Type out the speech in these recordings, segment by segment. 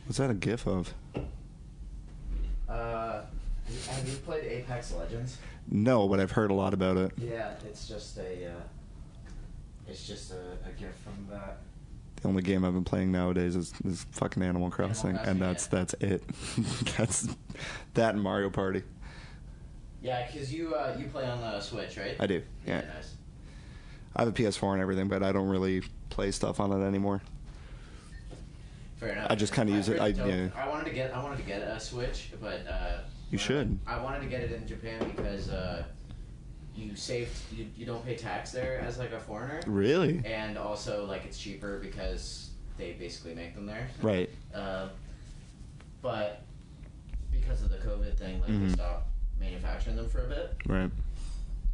What's that a gif of? Have you played Apex Legends? No, but I've heard a lot about it. Yeah, it's just a gif from that. The only game I've been playing nowadays is fucking Animal Crossing, and that's it. That's that and Mario Party. Yeah, because you play on the Switch, right? I do. Yeah. Nice. I have a PS4 and everything, but I don't really play stuff on it anymore. Fair enough. I just kind of use it. Yeah. I wanted to get a Switch, but you should. I wanted to get it in Japan because you don't pay tax there as like a foreigner. Really? And also like it's cheaper because they basically make them there. Right. But because of the COVID thing, like they stopped manufacturing them for a bit. Right.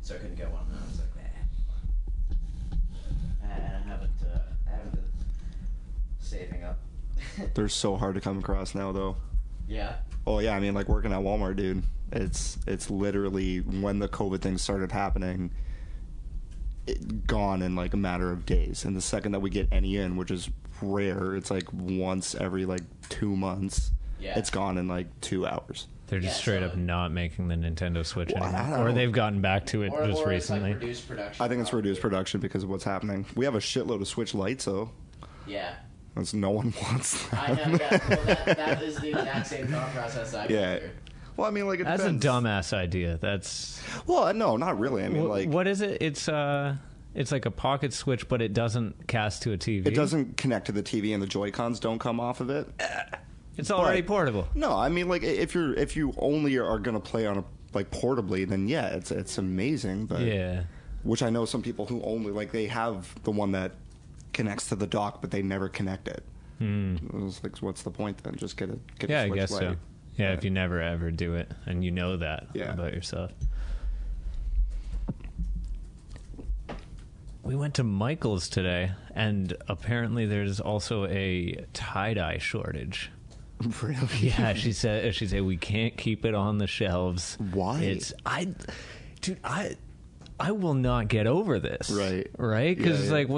So I couldn't get one. And I was like, I haven't been saving up. They're so hard to come across now, though. Yeah. Oh yeah, I mean, like working at Walmart, dude. It's literally when the COVID thing started happening, gone in like a matter of days. And the second that we get any in, which is rare, it's like once every like 2 months. Yeah. It's gone in like 2 hours. They're just straight up not making the Nintendo Switch anymore. Or know. they've gotten back to it just recently. It's like reduced production. I think it's reduced production because of what's happening. We have a shitload of Switch Lites, though. Yeah. Because no one wants them. I know, yeah. Well, that is the exact same thought process I go through. Well, I mean, like, it that's depends. A dumbass idea. That's... Well, no, not really. I mean, like... What is it? It's like a pocket switch, but it doesn't cast to a TV. It doesn't connect to the TV, and the Joy-Cons don't come off of it. It's already portable. No, I mean, like, if you only are going to play on portably, then yeah, it's amazing. But yeah. Which I know some people who only, like, they have the one that connects to the dock, but they never connect it. It was like, what's the point then? Just get a Switch I guess Lite. so. Yeah, if you never ever do it, and you know that about yourself. We went to Michael's today, and apparently there's also a tie-dye shortage. Really? Yeah, she said we can't keep it on the shelves. Why? I will not get over this. Right. Because like,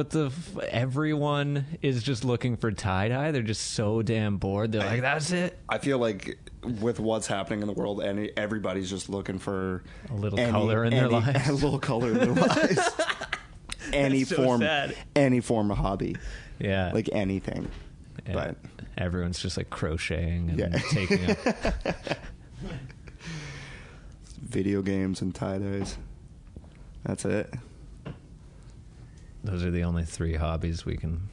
everyone is just looking for tie-dye. They're just so damn bored. They're like, that's it. I feel like with what's happening in the world, everybody's just looking for a little color in their lives. A little color in their lives. Any form of hobby. Yeah. Like anything. Yeah. But everyone's just like crocheting and taking up. Video games and tie-dyes. That's it. Those are the only 3 hobbies we can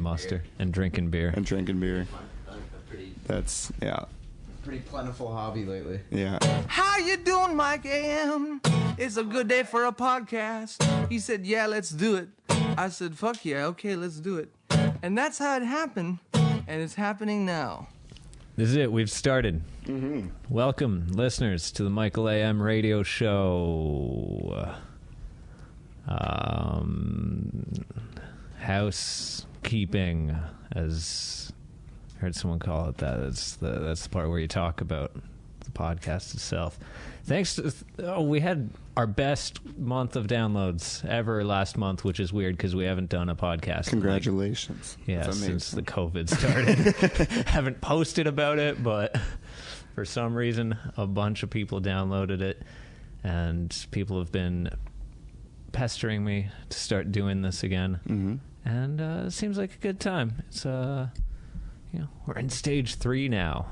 muster. Beer. And drinking beer. That's pretty plentiful hobby lately. Yeah. How you doing, Mike AM? It's a good day for a podcast. He said, yeah, let's do it. I said, fuck yeah, okay, let's do it. And that's how it happened, and it's happening now. This is it. We've started. Mm-hmm. Welcome, listeners, to the Michael A.M. radio show. Housekeeping, as I heard someone call it that. That's the part where you talk about the podcast itself. Thanks to... we had our best month of downloads ever last month, which is weird because we haven't done a podcast. Congratulations. Since the COVID started. Haven't posted about it, but for some reason a bunch of people downloaded it, and people have been pestering me to start doing this again. Mm-hmm. And it seems like a good time. It's we're in stage 3 now,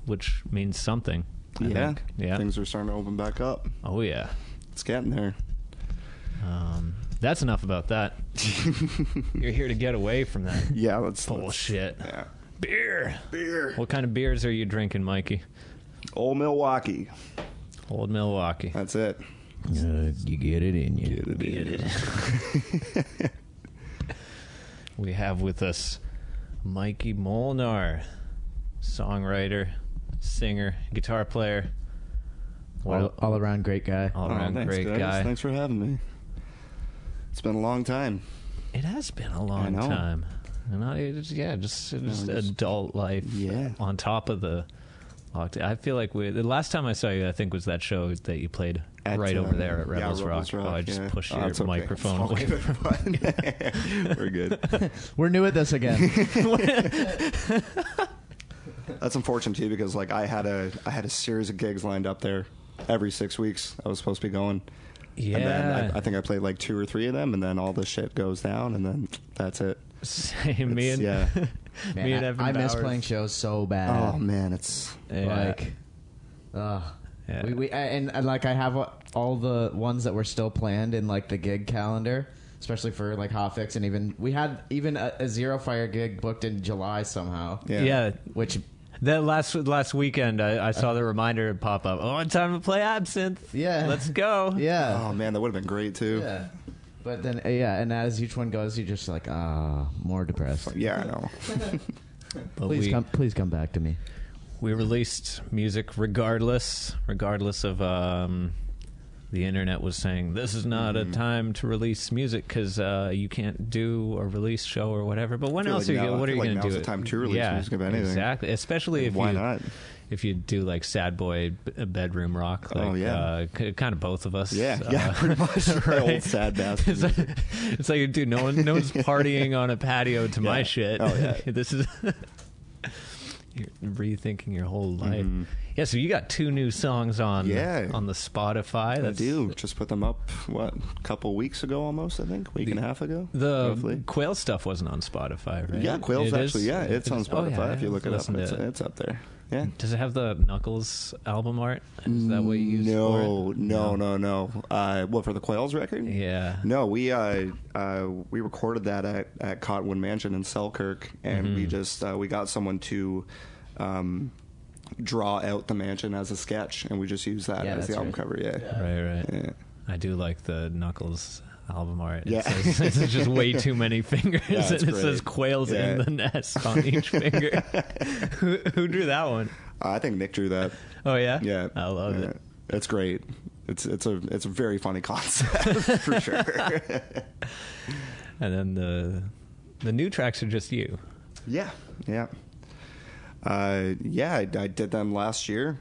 which means something. I think. Yeah, things are starting to open back up. Oh yeah, it's getting there. That's enough about that. You're here to get away from that. Yeah, bullshit. Yeah, beer. What kind of beers are you drinking, Mikey? Old Milwaukee. That's it. You get it in you. Get it. We have with us Mikey Molnar, songwriter, singer, guitar player. All around great guy. Great guy. Thanks for having me. It's been a long time. It has been a long time. And just adult life. Yeah. On top of the I feel like the last time I saw you, I think, was that show that you played right over there at Rebels Rock. Oh, I just pushed your microphone away from We're good. We're new at this again. That's unfortunate too, because like I had a series of gigs lined up there every 6 weeks. I was supposed to be going. Yeah. And then I think I played like 2 or 3 of them, and then all this shit goes down, and then that's it. Same. Me and Evan I miss Bowers. playing shows so bad. Oh man, it's Like, Yeah. and like I have all the ones that were still planned in like the gig calendar, especially for like Hotfix, and we had a Zero Fire gig booked in July somehow. Yeah. Which That last weekend, I saw the reminder pop up. Oh, time to play Absinthe. Yeah. Let's go. yeah. oh man, that would have been great too. Yeah. But then and as each one goes, you're just like more depressed. Yeah, I know. But Please come back to me. we released music regardless of the internet was saying this is not a time to release music because you can't do a release show or whatever. But when I feel else like are you? now- What I are you feel going like to do? now's the time to release music of anything. Exactly. Especially if Why not? If you do like sad boy bedroom rock, like, kind of both of us. Yeah, pretty much. Right? Old sad bastard. It's like, dude, no one's partying on a patio to my shit. Oh, yeah. This is you're rethinking your whole life. Yeah, so you got 2 new songs on the Spotify. I do. Just put them up, a couple weeks ago almost, I think. Week and a half ago. The roughly. Quail stuff wasn't on Spotify, right? Yeah, Quail's It actually, is? it's on It is? Spotify. Oh, yeah, If you look it up, listen to it's up there. Yeah. Does it have the Knuckles album art? Is that what you used for it? No. What, for the Quails record? Yeah. No, we recorded that at Cottonwood Mansion in Selkirk, and we got someone to draw out the mansion as a sketch, and we just used that as the album cover. Yeah. Right. Yeah. I do like the Knuckles album art. Yeah. It's just way too many fingers, Yeah, and it's it says great. Quails in the nest on each finger. Who drew that one? I think Nick drew that. Oh yeah, Yeah, I love it. It's great. It's a very funny concept for sure. And then the new tracks are just you. Yeah. I did them last year.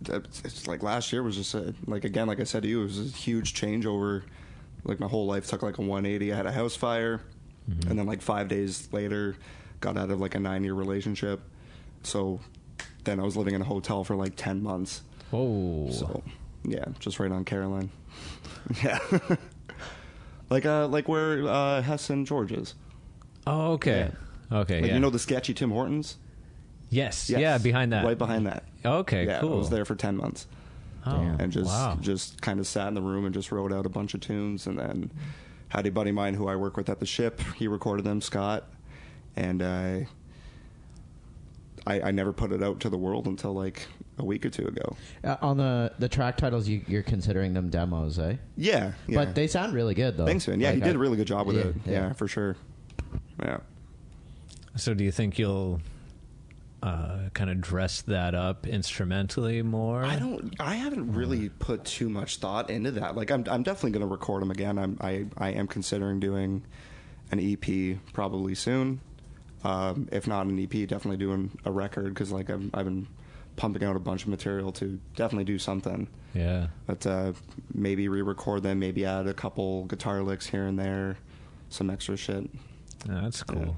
It's like last year was just like I said to you, it was a huge changeover. Like my whole life took like a 180. I had a house fire, and then like 5 days later, got out of like a 9-year relationship. So then I was living in a hotel for like 10 months. Oh, So yeah, just right on Caroline. Yeah, like where Hess and George is. oh, okay, okay, Like, yeah. you know the sketchy Tim Hortons? Yes, yeah, behind that. Right behind that. Okay, Yeah, cool. I was there for 10 months. Oh, And wow. just kind of sat in the room and just wrote out a bunch of tunes, and then had a buddy of mine who I work with at the ship. He recorded them, Scott, and I never put it out to the world until like a week or 2 ago. On the track titles, you're considering them demos, eh? Yeah. But they sound really good, though. Thanks, man. Yeah, Like, he did a really good job with it. yeah. Yeah, for sure. Yeah. So do you think you'll kind of dress that up instrumentally more? I haven't really put too much thought into that. Like, I'm definitely going to record them again. I am considering doing an EP probably soon. If not an EP, definitely doing a record, because like I've been pumping out a bunch of material to definitely do something. Yeah. But maybe re-record them, maybe add a couple guitar licks here and there, some extra shit. Oh, that's cool.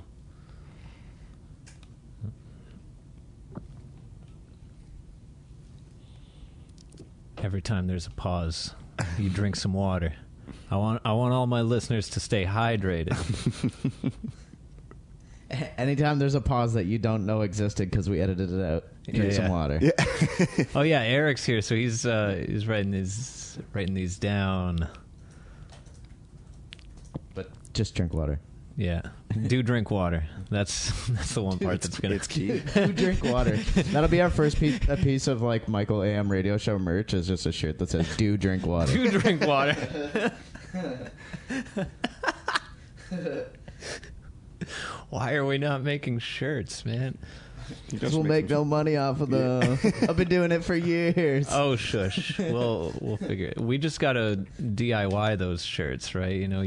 Every time there's a pause, you drink some water. I want all my listeners to stay hydrated. Anytime there's a pause that you don't know existed because we edited it out, drink some water. Yeah. Oh yeah, Eric's here, so he's writing these down. But just drink water. Yeah, do drink water. That's the one part that's gonna. It's key. Do drink water. That'll be our first piece of like Michael AM radio show merch, is just a shirt that says "Do drink water." Do drink water. Why are we not making shirts, man? He just We'll makes make them- no money off of the. I've been doing it for years. Oh, shush. We'll figure it. We just got to DIY those shirts, right? You know,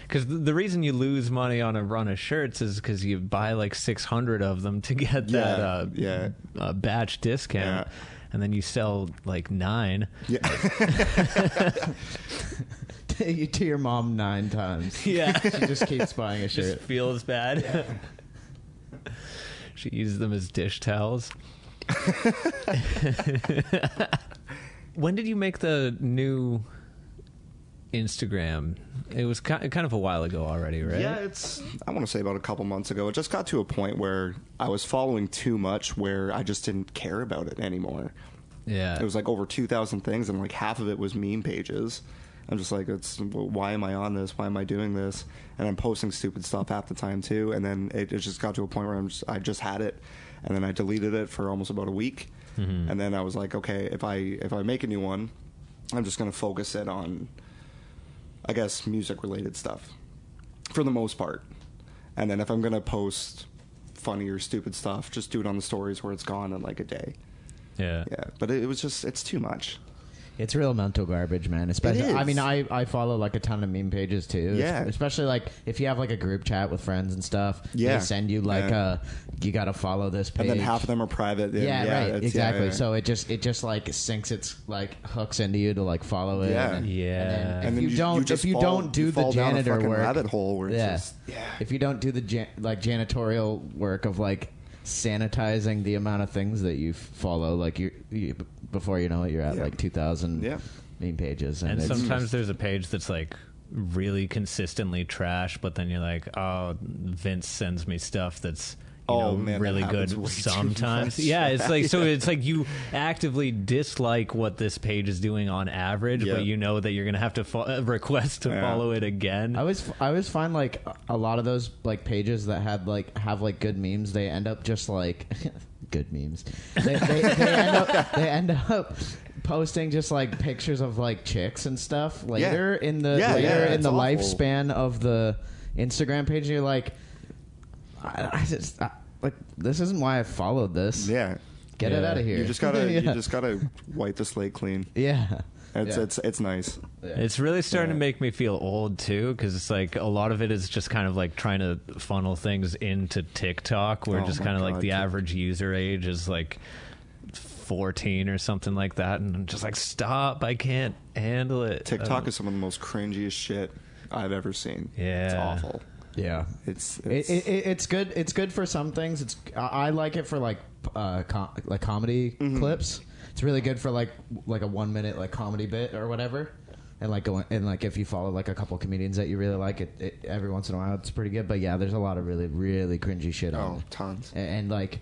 because the reason you lose money on a run of shirts is because you buy like 600 of them to get that batch discount. Yeah. And then you sell like 9. Yeah. You to your mom 9 times. Yeah. She just keeps buying a Just shirt. feels bad. She uses them as dish towels. When did you make the new Instagram? It was kind of a while ago already, right? Yeah, I want to say about a couple months ago. It just got to a point where I was following too much where I just didn't care about it anymore. Yeah. It was like over 2,000 things, and like half of it was meme pages. I'm just like, why am I on this? Why am I doing this? And I'm posting stupid stuff half the time too. And then it just got to a point where I just had it, and then I deleted it for almost about a week. And then I was like, okay, if I make a new one, I'm just going to focus it on, I guess, music related stuff for the most part. And then if I'm going to post funny or stupid stuff, just do it on the stories where it's gone in like a day. Yeah. Yeah, but it was just, it's too much. It's real mental garbage, man. Especially, It is. I mean, I follow like a ton of meme pages too. Yeah. Especially like if you have like a group chat with friends and stuff. Yeah. They send you like you got to follow this page. And then half of them are private. Yeah, right. it's- Exactly. yeah. So it just like sinks its like hooks into you to like follow it. Yeah. And, Yeah. And And then then if you don't, just if you fall- don't do you the fall down a janitor fucking work, rabbit hole where it's yeah. just, If you don't do the janitorial work of like sanitizing the amount of things that you follow, like you before you know it, you're at like 2,000 Yeah. meme pages, And it's sometimes there's a page that's like really consistently trash, but then you're like, oh, Vince sends me stuff that's Man, really that good happens way too sometimes. much. Yeah, it's like it's like you actively dislike what this page is doing on average, Yeah. but you know that you're gonna have to request to follow it again. I always find like a lot of those like pages that have like good memes, they end up just like good memes. They end up posting just like pictures of like chicks and stuff later in the it's awful. lifespan of the Instagram page. And you're like, like this isn't why I followed this. Yeah. Get it out of here. You just gotta Yeah. you just gotta wipe the slate clean. Yeah. It's nice. It's really starting to make me feel old too, because it's like a lot of it is just kind of like trying to funnel things into TikTok, where Oh just my kind of like God, the average user age is like 14 or something like that, and I'm just like, stop! I can't handle it. TikTok is some of the most cringiest shit I've ever seen. It's Yeah. awful. Yeah. It's It's good. It's good for some things. I like it for like comedy clips. It's really good for like a 1 minute like comedy bit or whatever. And like if you follow like a couple comedians that you really like, it every once in a while it's pretty good. But yeah, there's a lot of really really cringy shit on it. tons. And like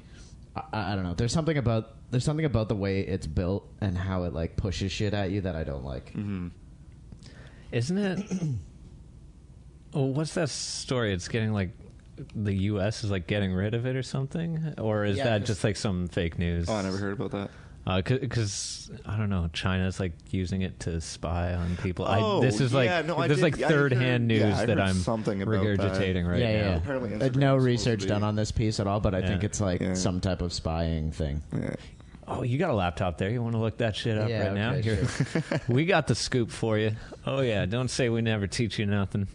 I don't know. There's something about the way it's built and how it like pushes shit at you that I don't like. Isn't it? Oh, what's that story? It's getting like the U.S. is like getting rid of it or something, or is Yeah, that 'cause- just like some fake news? Oh, I never heard about that. Because I don't know, China's like using it to spy on people. Oh, This is like yeah, no, I this is did- like I third heard- hand yeah, news I that heard I'm something about regurgitating that. right Yeah, now. yeah. Apparently Instagram No is supposed research to be- done on this piece at all, but I think Yeah. it's like Yeah. some type of spying thing. Yeah. Oh, you got a laptop there? You want to look that shit up Yeah, right now? okay, Here. We got the scoop for you. Oh yeah, don't say we never teach you nothing.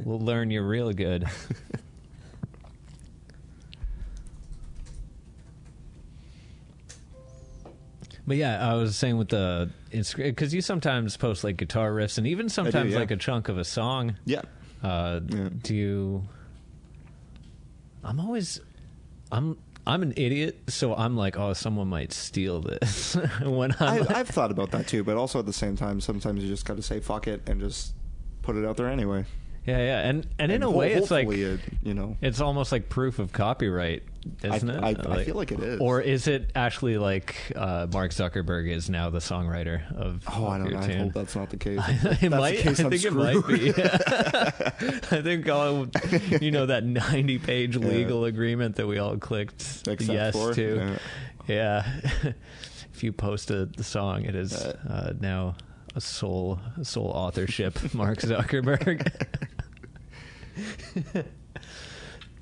We'll learn you real good. But yeah, I was saying with the Instagram, because you sometimes post like guitar riffs and even sometimes yeah. like a chunk of a song. Yeah. Yeah. Do you? I'm an idiot, so I'm like, oh, someone might steal this. When I've thought about that too, but also at the same time, sometimes you just got to say fuck it and just put it out there anyway. yeah, and in a way, it's like hopefully it's almost like proof of copyright, isn't it? I feel like it is. Or is it actually like Mark Zuckerberg is now the songwriter of I don't your know. I tune? hope that's not the case. It might. I Case, I'm think it might screwed. be. I think that 90-page legal agreement that we all clicked Except yes for, to. Yeah. If you post the song, it is now a sole authorship. Mark Zuckerberg.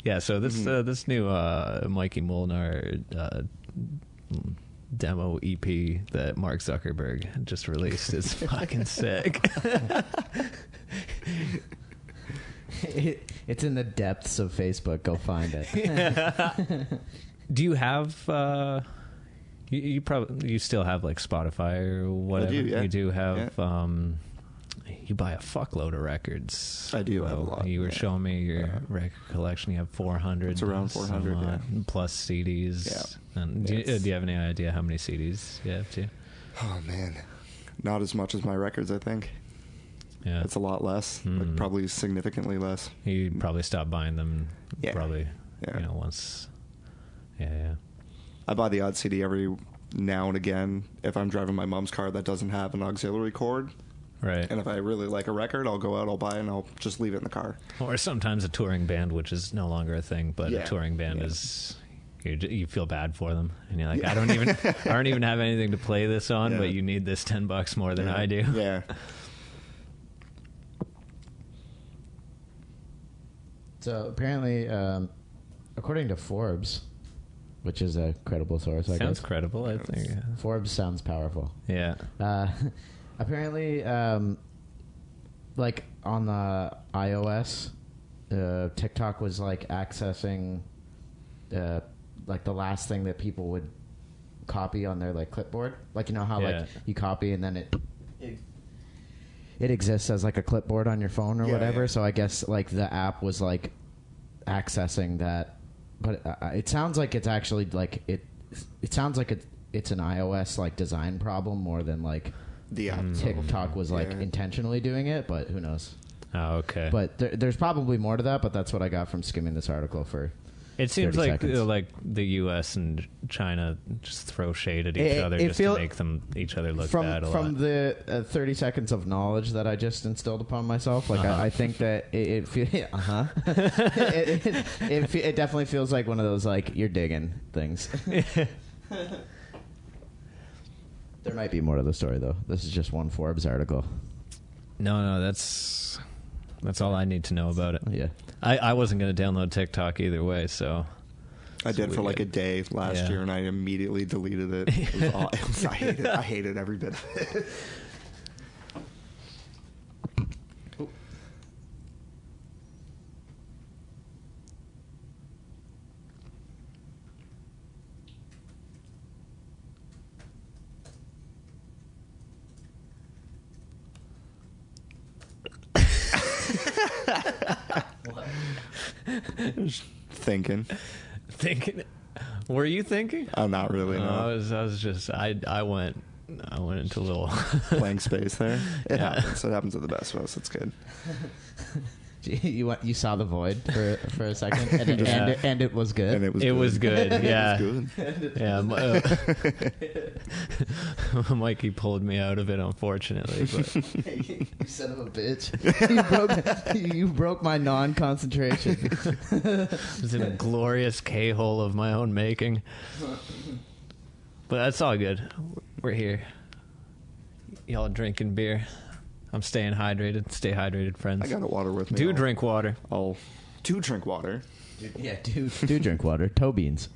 Yeah, so this new Mikey Molnar demo EP that Mark Zuckerberg just released is fucking sick. It's in the depths of Facebook. Go find it. Yeah. Do you have you still have like Spotify or whatever? I do, yeah. You do have Yeah. You buy a fuckload of records. I do have a lot. You were yeah. showing me your record collection. You have 400. It's around 400, some, yeah. Plus CDs. Yeah. And do you have any idea how many CDs you have too? Oh man, not as much as my records. I think Yeah. it's a lot less. Like probably significantly less. You probably stop buying them. Yeah. Probably. Yeah. Once. Yeah. I buy the odd CD every now and again if I'm driving my mom's car that doesn't have an auxiliary cord. Right. And if I really like a record, I'll go out, I'll buy it, and I'll just leave it in the car. Or sometimes a touring band, which is no longer a thing, but Yeah. a touring band Yeah. is you feel bad for them, and you're like, I don't even have anything to play this on, Yeah. but you need this $10 more than Yeah. I do. Yeah. So apparently, according to Forbes, which is a credible source, I Sounds guess. credible, I think. Forbes sounds powerful. Yeah. Apparently, like on the iOS, TikTok was like accessing, like the last thing that people would copy on their like clipboard. Like, you know how Yeah. like you copy and then it exists as like a clipboard on your phone or Yeah, whatever. yeah. So I guess like the app was like accessing that, but it sounds like it's actually like it sounds like it's an iOS like design problem more than like The app. TikTok was like Yeah. intentionally doing it, but who knows? Oh, okay. But there's probably more to that, but that's what I got from skimming this article for. it seems 30 like seconds. the U.S. and China just throw shade at each It- other it just feel- to make each other look from bad a from lot. the 30 seconds of knowledge that I just instilled upon myself, like I think that it it definitely feels like one of those like you're digging things. There might be more to the story though. This is just one Forbes article. No, that's all I need to know about it. Yeah. I wasn't going to download TikTok either way, so I did for like a weird. day last Yeah. year, and I immediately deleted it. I hated every bit of it. Thinking. thinking. Were you thinking? I'm not really. I No. was just I went into a little Blank space there. It Yeah. happens. It happens to the best of us. It's good. You saw the void for a second, and Yeah. and it was good. And it was. It good. was good, yeah. It was good. yeah. Mikey pulled me out of it, unfortunately. But You son of a bitch! You broke my non-concentration. it was in a glorious K-hole of my own making. But that's all good. We're here. Y'all drinking beer. I'm staying hydrated. Stay hydrated, friends. I got a water with me. Do I'll- drink water. I'll do drink water. Yeah, do drink water. Toe beans.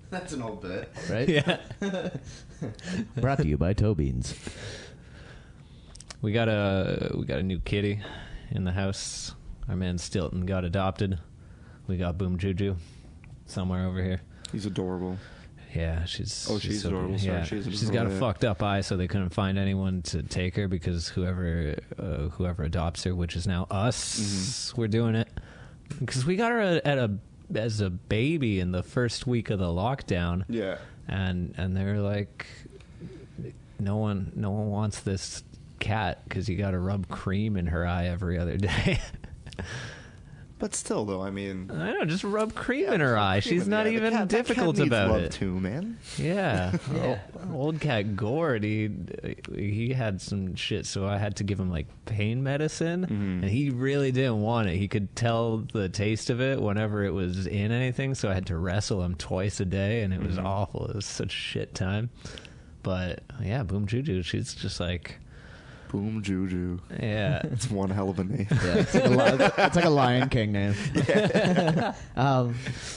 That's an old bit, right? Yeah. Brought to you by Toe Beans. We got a new kitty in the house. Our man Stilton got adopted. We got Boom Juju somewhere over here. He's adorable. Yeah, she's She's so adorable. cute. Sorry, Yeah, she's she's got a adorable. fucked up eye, so they couldn't find anyone to take her because whoever adopts her, which is now us, we're doing it because we got her as a baby in the first week of the lockdown. Yeah. and they're like, no one wants this cat because you got to rub cream in her eye every other day. But still, though, I mean, I don't know, just rub cream in her eye. She's not Yeah, the even cat- that cat difficult needs about love it. too, man. Yeah. Old cat Gord, he had some shit, so I had to give him like pain medicine, and he really didn't want it. He could tell the taste of it whenever it was in anything, so I had to wrestle him twice a day, and it was awful. It was such a shit time. But yeah, Boom Juju, she's just like Boom Juju. Yeah. It's one hell of a name. Yeah, it's like a Lion King name.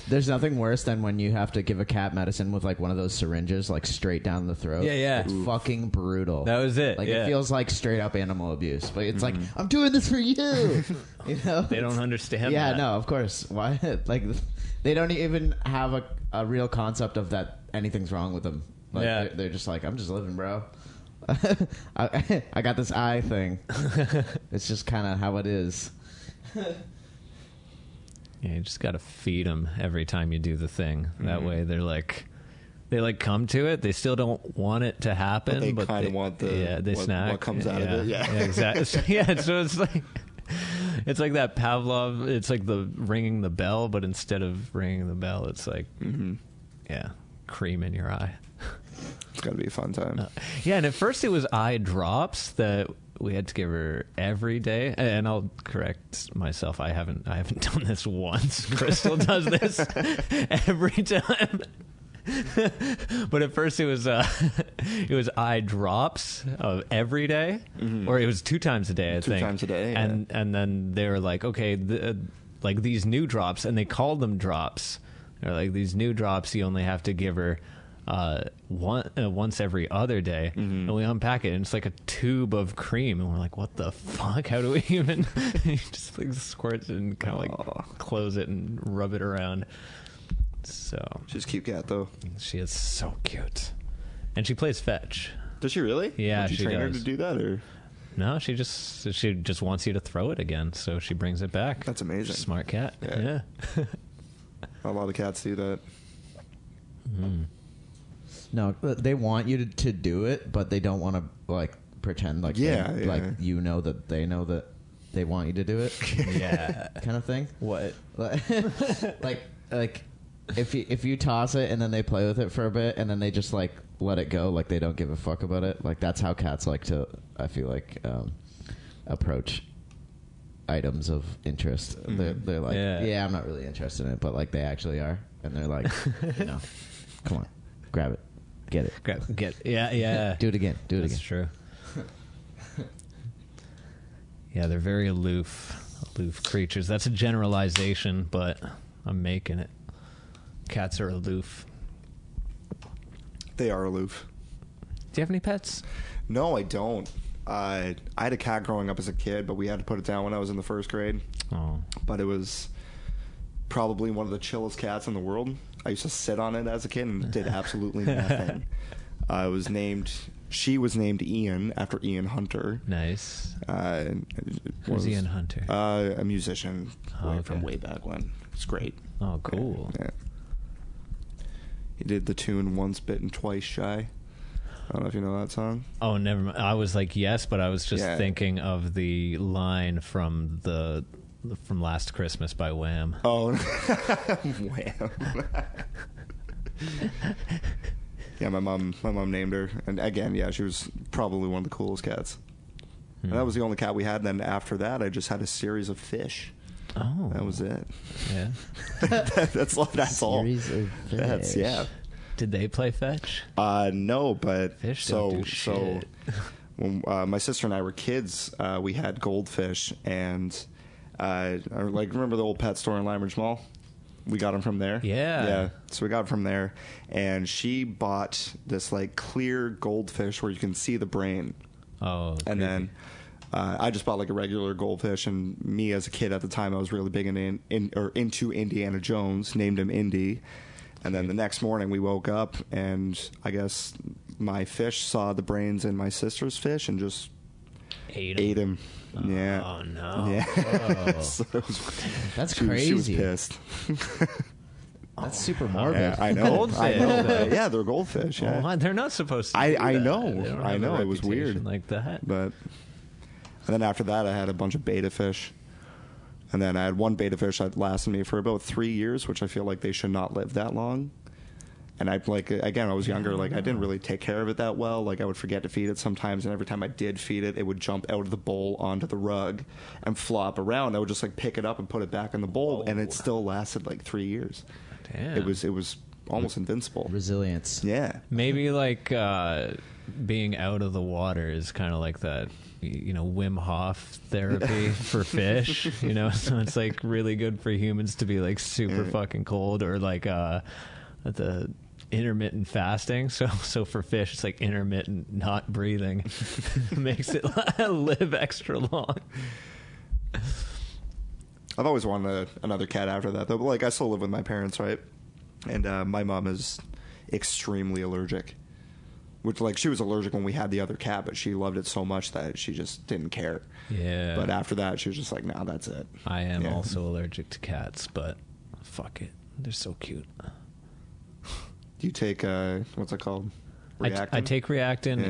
There's nothing worse than when you have to give a cat medicine with like one of those syringes like straight down the throat. Yeah. It's fucking brutal. That was it. Like yeah. it feels like straight up animal abuse, but it's like I'm doing this for you. You know, They don't understand. yeah, that. no, of course. Why? Like they don't even have a real concept of that anything's wrong with them. Like, Yeah. they're just like, I'm just living, bro. I got this eye thing. It's just kind of how it is. Yeah, you just got to feed them every time you do the thing. That way, they come to it. They still don't want it to happen, But they kind of want they snack. what comes out of it. Yeah. Exactly. Yeah, so it's like that Pavlov. It's like the ringing the bell, but instead of ringing the bell, it's like cream in your eye. It's got to be a fun time. Yeah, and at first it was eye drops that we had to give her every day. And I'll correct myself. I haven't done this once. Crystal does this every time. But at first it was eye drops of every day, or it was 2 times a day. I think 2 times a day, yeah. and then they were like, okay, like these new drops, and they called them drops. They're like, these new drops, you only have to give her once every other day. And we unpack it, and it's like a tube of cream, and we're like, what the fuck? How do we even just like squirt it and kind of like close it and rub it around? So She's a cute cat, though. she is so cute, and she plays fetch. Does she really? Yeah, Did you she train her does. to do that, or No, she just wants you to throw it again, so she brings it back. That's amazing. Smart cat. Yeah. A lot of cats do that. No, they want you to do it, but they don't want to like pretend like like you know that they want you to do it. Yeah. Kind of thing. What? like if you toss it and then they play with it for a bit and then they just like let it go, like they don't give a fuck about it. Like that's how cats like to, I feel like, approach items of interest. They're like, yeah, I'm not really interested in it, but like they actually are, and they're like, come on, grab it, get it, Yeah. do it again, That's true. Yeah, they're very aloof creatures. That's a generalization, but I'm making it. Cats are aloof. They are aloof. Do you have any pets? No, I don't. I had a cat growing up as a kid, but we had to put it down when I was in the 1st grade. Oh. But it was probably one of the chillest cats in the world. I used to sit on it as a kid and it did absolutely nothing. She was named Ian after Ian Hunter. Nice. Who's Ian Hunter? A musician from okay. way back when. It's great. Oh, cool. Yeah. He did the tune Once Bitten, Twice Shy. I don't know if you know that song. Oh, never mind. I was like, yes, but I was just thinking of the line from Last Christmas by Wham. Oh, Wham. Yeah, my mom named her, and again, yeah, she was probably one of the coolest cats. And that was the only cat we had. And then after that, I just had a series of fish. Oh, That was it. Yeah. that's all. Series of That's fish. Did they play fetch? No, but Fish don't do so shit. when my sister and I were kids, we had goldfish, and I remember the old pet store in Limeridge Mall. We got them from there. Yeah. So we got them from there, and she bought this like clear goldfish where you can see the brain. Oh, And creepy. then I just bought like a regular goldfish, and me as a kid at the time, I was really big into Indiana Jones, named him Indy. And then the next morning we woke up, and I guess my fish saw the brains in my sister's fish and just ate him. Yeah. Oh no. Yeah. Oh. So it was, That's she was crazy. pissed. That's super morbid. Yeah, I know. Goldfish. I know. Yeah, they're goldfish. Yeah. Oh, they're not supposed to. I do that. know. They don't I have a know. It was reputation weird. like that. But and then after that, I had a bunch of beta fish, and then I had one beta fish that lasted me for about 3 years, which I feel like they should not live that long. And I I was younger, like I didn't really take care of it that well. Like I would forget to feed it sometimes, and every time I did feed it, it would jump out of the bowl onto the rug and flop around. I would just like pick it up and put it back in the bowl, and it still lasted like 3 years. Damn. It was almost invincible. Resilience. Yeah. Maybe like being out of the water is kind of like that, Wim Hof therapy for fish, so it's like really good for humans to be like super fucking cold, or like the intermittent fasting. So for fish, it's like intermittent not breathing. Makes it live extra long. I've always wanted another cat after that, though. But like, I still live with my parents, right? And my mom is extremely allergic. Which, like, she was allergic when we had the other cat, but she loved it so much that she just didn't care. Yeah. But after that, she was just like, "No, that's it." I am also allergic to cats, but fuck it, they're so cute. Do you take what's it called? Reactin? I take Reactin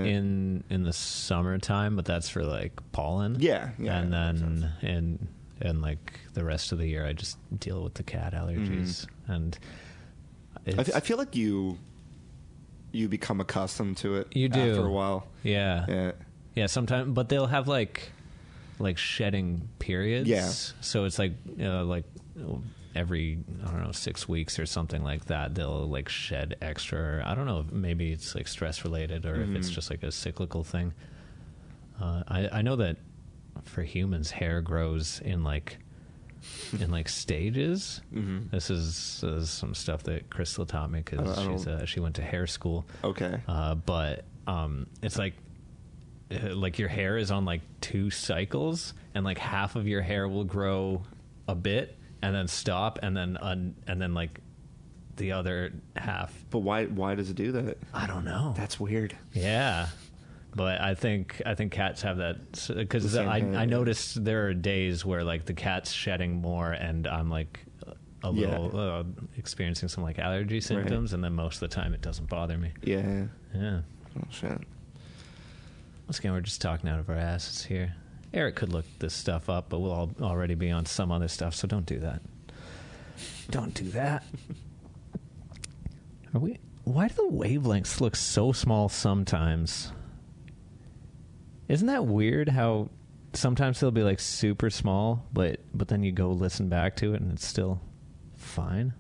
in the summertime, but that's for like pollen. Yeah. And then and like the rest of the year, I just deal with the cat allergies. And I feel like you become accustomed to it. You do after a while. Yeah. Sometimes, but they'll have like shedding periods. Yeah. So it's like every, I don't know, 6 weeks or something like that, they'll like shed extra. I don't know, maybe it's like stress related, or if it's just like a cyclical thing. I know that for humans, hair grows in like stages. This is some stuff that Crystal taught me, because she went to hair school. Okay. But it's like your hair is on like 2 cycles, and like half of your hair will grow a bit and then stop, and then like the other half. But why does it do that? I don't know. That's weird. Yeah. But I think cats have that, because I noticed there are days where like the cat's shedding more, and I'm like a little experiencing some like allergy symptoms, and then most of the time it doesn't bother me. Yeah. Oh shit. Once again, we're just talking out of our asses here. Eric could look this stuff up, but we'll already be on some other stuff, so don't do that. Don't do that. Why do the wavelengths look so small sometimes? Isn't that weird how sometimes they'll be like super small, but then you go listen back to it and it's still fine?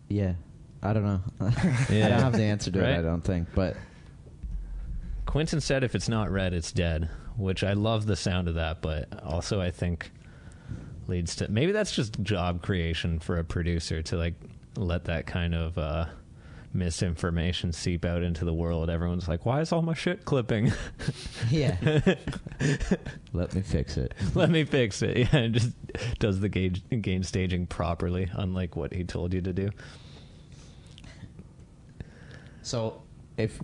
Yeah. I don't know. I don't have the answer to it, I don't think, but... Quentin said if it's not red, it's dead, which I love the sound of that, but also I think leads to... Maybe that's just job creation for a producer to like let that kind of misinformation seep out into the world. Everyone's like, why is all my shit clipping? Yeah. Let me fix it. Let me fix it. Yeah, and just does the gain staging properly, unlike what he told you to do. So if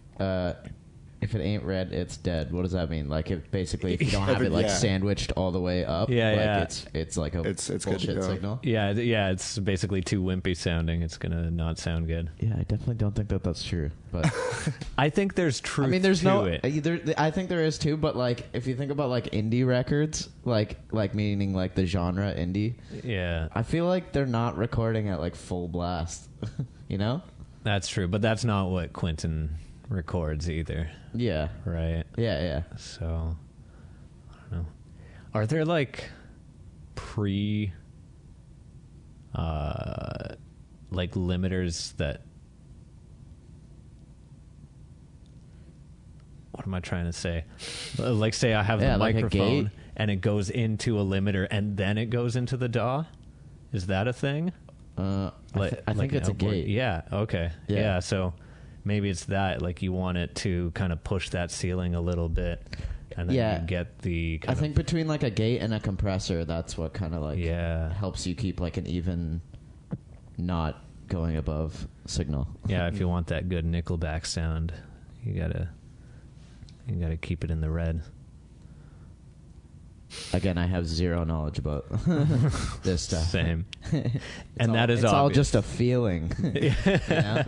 it ain't red, it's dead. What does that mean? Like, if basically, if you don't have it like sandwiched all the way up, it's like a bullshit signal. Yeah, it's basically too wimpy sounding. It's gonna not sound good. Yeah, I definitely don't think that's true. But I think there's truth. I mean, there's to it. I think there is too. But like, if you think about like indie records, like meaning like the genre indie. Yeah, I feel like they're not recording at like full blast. You know. That's true, but that's not what Quentin records either. Yeah. Right? Yeah. So, I don't know. Are there like like limiters that... What am I trying to say? Like, say I have the microphone and it goes into a limiter and then it goes into the DAW? Is that a thing? I think it's a gate. Yeah, okay. Yeah, so maybe it's that, like, you want it to kind of push that ceiling a little bit, and then you get the I think between like a gate and a compressor, that's what kind of like helps you keep like an even, not going above signal. Yeah, if you want that good Nickelback sound, you gotta keep it in the red. Again, I have zero knowledge about this stuff. Same. And that is it's obvious. all just a feeling. You know?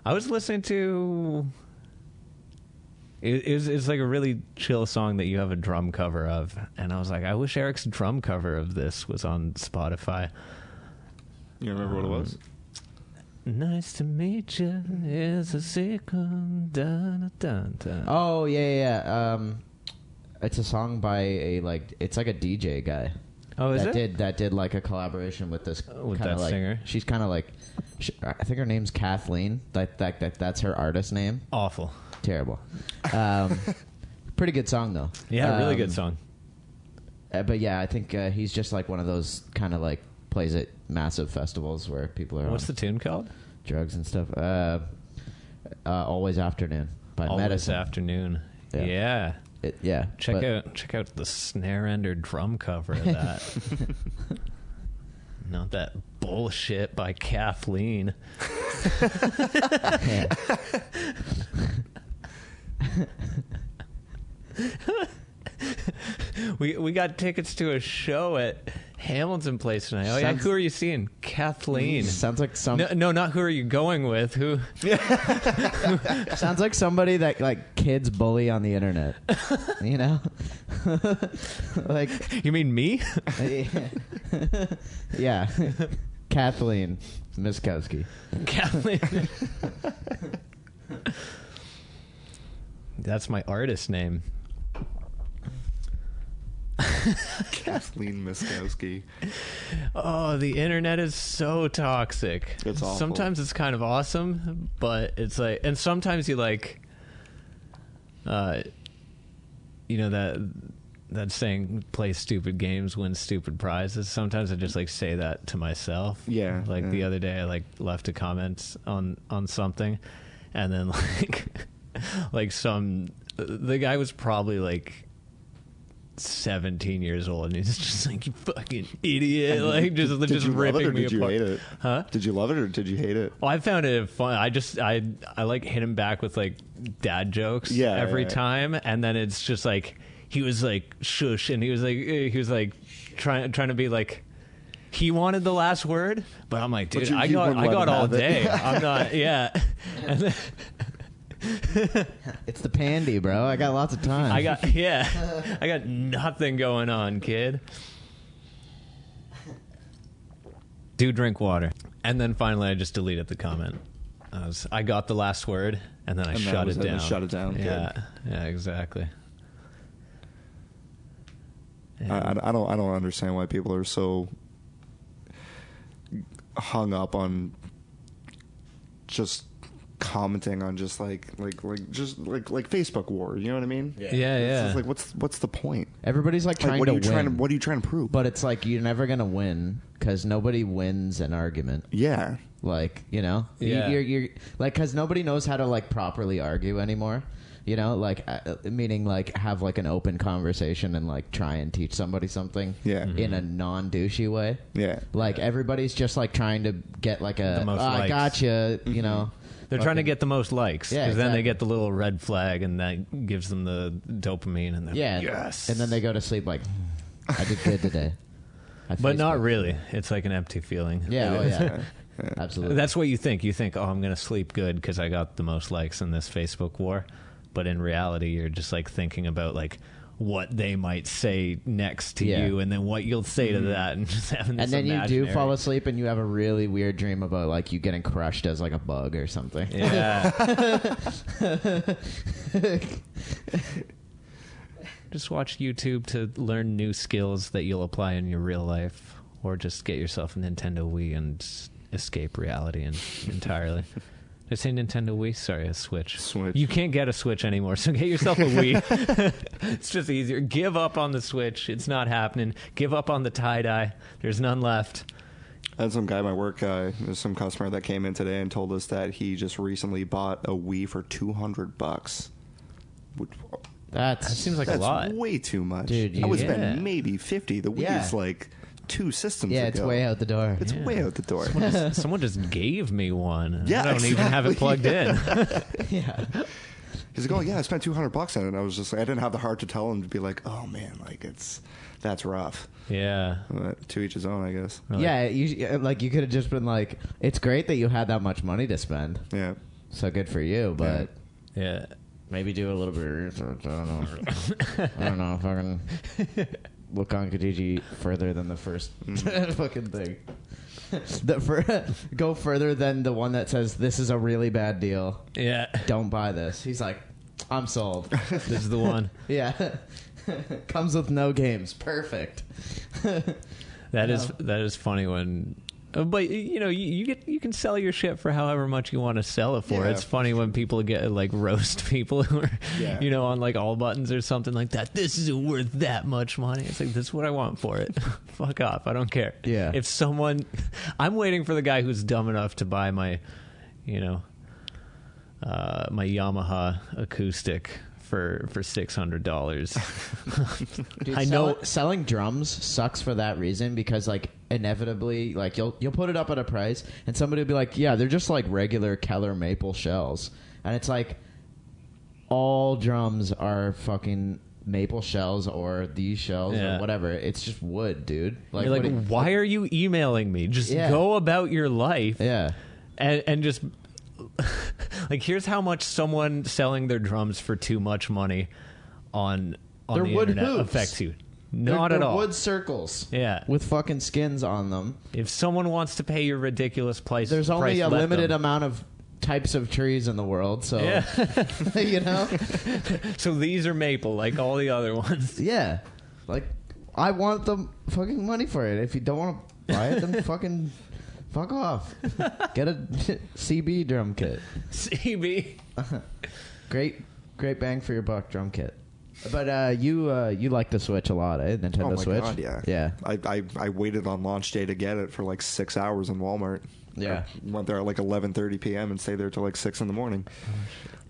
I was listening to... It's like a really chill song that you have a drum cover of. And I was like, I wish Eric's drum cover of this was on Spotify. You remember what it was? Nice to meet you is a secret. Dun, dun, dun. Oh, yeah. It's a song by it's like a DJ guy. Oh, is that did like a collaboration with this with kinda that like, singer? She's kind of like, I think her name's Kathleen. That's her artist name. Awful. Terrible. Pretty good song though. Yeah, really good song. But yeah, I think he's just like one of those kind of like plays at massive festivals where people are What's on the tune called? drugs and stuff. Always Afternoon by Always Medicine. Afternoon. Yeah. Yeah. Check but- out the snare ender drum cover of that. Not that bullshit by Kathleen. Yeah. We got tickets to a show at Hamilton Place tonight. Oh yeah, Sounds- who are you seeing? Kathleen. Sounds like some. No, not who are you going with? Who? Sounds like somebody that like kids bully on the internet. You know, like You mean me? yeah, Kathleen Miskowski. Kathleen. That's my artist name. Kathleen Miskowski. Oh, the internet is so toxic. It's awful. Sometimes it's kind of awesome, but it's like, and sometimes you like, you know that saying, "Play stupid games, win stupid prizes." Sometimes I just like say that to myself. Yeah, Like yeah. the other day, I like left a comment on something, and then like the guy was probably like 17 years old, and he's just like, "You fucking idiot!" Like just Did you love ripping it or me did you apart. hate it? Huh? Did you love it or did you hate it? Well, I found it fun. I like hit him back with like dad jokes every Yeah. time, and then it's just like he was like shush, and he was like trying to be like he wanted the last word, but I'm like, dude, you I wouldn't let got him all have it. day. I'm not, yeah. And then, It's the pandy, bro. I got lots of time. I got nothing going on, kid. Do drink water. And then finally I just deleted the comment. I got the last word, and then I shut it down. Shut it down. Yeah, Good. yeah, exactly. I don't understand why people are so hung up on just commenting on just like Facebook war. You know what I mean? Yeah, It's yeah. just like what's the point? Everybody's like trying What to are you win. what are you trying to prove? But it's like you're never gonna win because nobody wins an argument. yeah. Like, you know, Yeah. you're like, because nobody knows how to like properly argue anymore. You know, like meaning like have like an open conversation and like try and teach somebody something. Yeah. In a non-douchey way. Yeah. Like everybody's just like trying to get like The a most I likes. gotcha. You know, They're trying to fucking- get the most likes, because Yeah, then they exactly. get the little red flag, and that gives them the dopamine, and they're yeah. like, yes. And then they go to sleep like, I did good today. I but not Facebooked. really. It's like an empty feeling. Yeah. Oh yeah. Absolutely. That's what you think. You think, oh, I'm going to sleep good because I got the most likes in this Facebook war. But in reality, you're just like thinking about like what they might say next to Yeah. you, and then what you'll say to that, and just having this And then you do imaginary- fall asleep and you have a really weird dream about like you getting crushed as like a bug or something. Yeah. Just watch YouTube to learn new skills that you'll apply in your real life, or just get yourself a Nintendo Wii and escape reality entirely. Did I say Nintendo Wii? Sorry, a Switch. Switch. You can't get a Switch anymore, so get yourself a Wii. It's just easier. Give up on the Switch. It's not happening. Give up on the tie-dye. There's none left. I had some guy at my work, there's some customer that came in today and told us that he just recently bought a Wii for $200. That seems like a That's lot. way too much. Dude, I would yeah. spend maybe $50. The Wii Yeah. is like 2 systems yeah, ago. it's way out the door. It's Yeah. way out the door. Someone just gave me one. Yeah, I don't even have it plugged in. Yeah. He's like, oh yeah, I spent $200 on it. And I was just, I didn't have the heart to tell him to be like, oh man, like that's rough. Yeah. But to each his own, I guess. Yeah, you like you could have just been like, it's great that you had that much money to spend. Yeah. So good for you, but Yeah. maybe do a little bit of research. I don't know. I don't know if I can look on Kijiji further than the first fucking thing. Go further than the one that says this is a really bad deal. Yeah. Don't buy this. He's like, I'm sold. This is the one. Yeah. Comes with no games. Perfect. That is funny when, but you know, you can sell your shit for however much you want to sell it for. Yeah. It's funny when people get like roast people who are, Yeah. you know, on like all buttons or something like that. This isn't worth that much money. It's like, this is what I want for it. Fuck off. I don't care. Yeah. If someone, I'm waiting for the guy who's dumb enough to buy my, you know, my Yamaha acoustic for $600. Dude, I know selling drums sucks for that reason, because like inevitably, like you'll put it up at a price and somebody will be like, yeah, they're just like regular Keller maple shells, and it's like all drums are fucking maple shells or these shells Yeah. or whatever. It's just wood, dude. Like, You're like, what why are you emailing me? Just Yeah. go about your life. yeah. And just like, here's how much someone selling their drums for too much money on They're the wood internet hoops. affects you. They're Not at all. wood circles. Yeah. With fucking skins on them. If someone wants to pay your ridiculous price, There's only a let limited them. amount of types of trees in the world, so Yeah. you know. So these are maple, like all the other ones. Yeah. Like, I want the fucking money for it. If you don't want to buy it, then fucking fuck off. Get a CB drum kit. CB. Great bang for your buck drum kit. But you like the Switch a lot, eh? Nintendo Oh my Switch? god, yeah. Yeah. I waited on launch day to get it for like 6 hours in Walmart. Yeah. I went there at like 11:30 p.m. and stayed there till like 6 in the morning.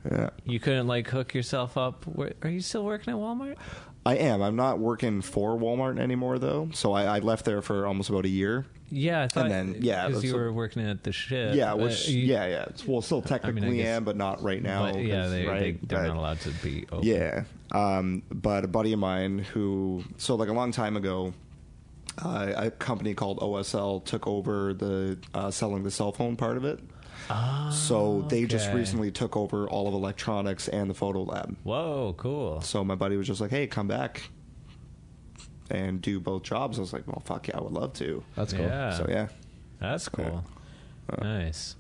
Yeah. You couldn't like hook yourself up. Are you still working at Walmart? I am. I'm not working for Walmart anymore though. So I left there for almost about a year. Yeah, I thought. then, yeah, because you so- were working at the shit. Yeah, which yeah. Well, still technically guess- am, but not right now. But yeah, 'cause, they're but- not allowed to be open. Yeah. But a buddy of mine who, so like a long time ago, a company called OSL took over the selling the cell phone part of it. So they just okay. recently took over all of electronics and the photo lab. Whoa, cool. So my buddy was just like, hey, come back and do both jobs. I was like, well, fuck yeah, I would love to. That's cool. Yeah. So yeah. That's cool. Nice.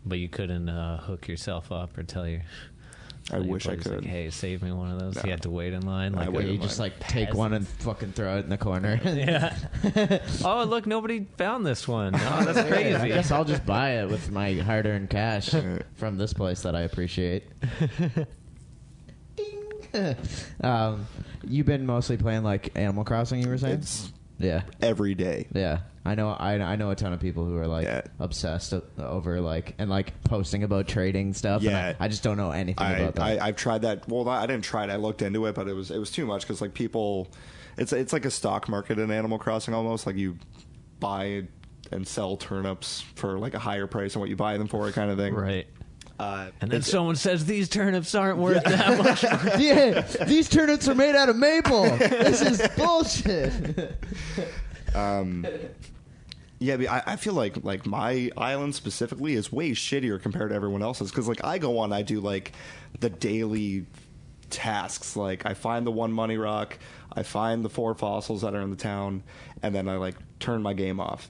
But you couldn't hook yourself up or tell your. I your wish I buddies, could. Like, hey, save me one of those. No. You had to wait in line. Like, waited You in just line. like take one and fucking throw it in the corner. yeah. Oh, look, nobody found this one. Oh, that's crazy. I guess I'll just buy it with my hard-earned cash from this place that I appreciate. Ding. You've been mostly playing like Animal Crossing, you were saying? It's Yeah. every day. Yeah. I know a ton of people who are like Yeah. obsessed over like and like posting about trading stuff. and Yeah. I just don't know anything about that. I've tried that. Well, I didn't try it. I looked into it, but it was too much because like people, it's like a stock market in Animal Crossing almost. Like you buy and sell turnips for like a higher price than what you buy them for, kind of thing. Right. And And then someone says these turnips aren't worth that much. Yeah, these turnips are made out of maple. This is bullshit. Yeah, but I feel like my island specifically is way shittier compared to everyone else's because like I go on, I do like the daily tasks. Like I find the one money rock, I find the 4 fossils that are in the town, and then I like turn my game off,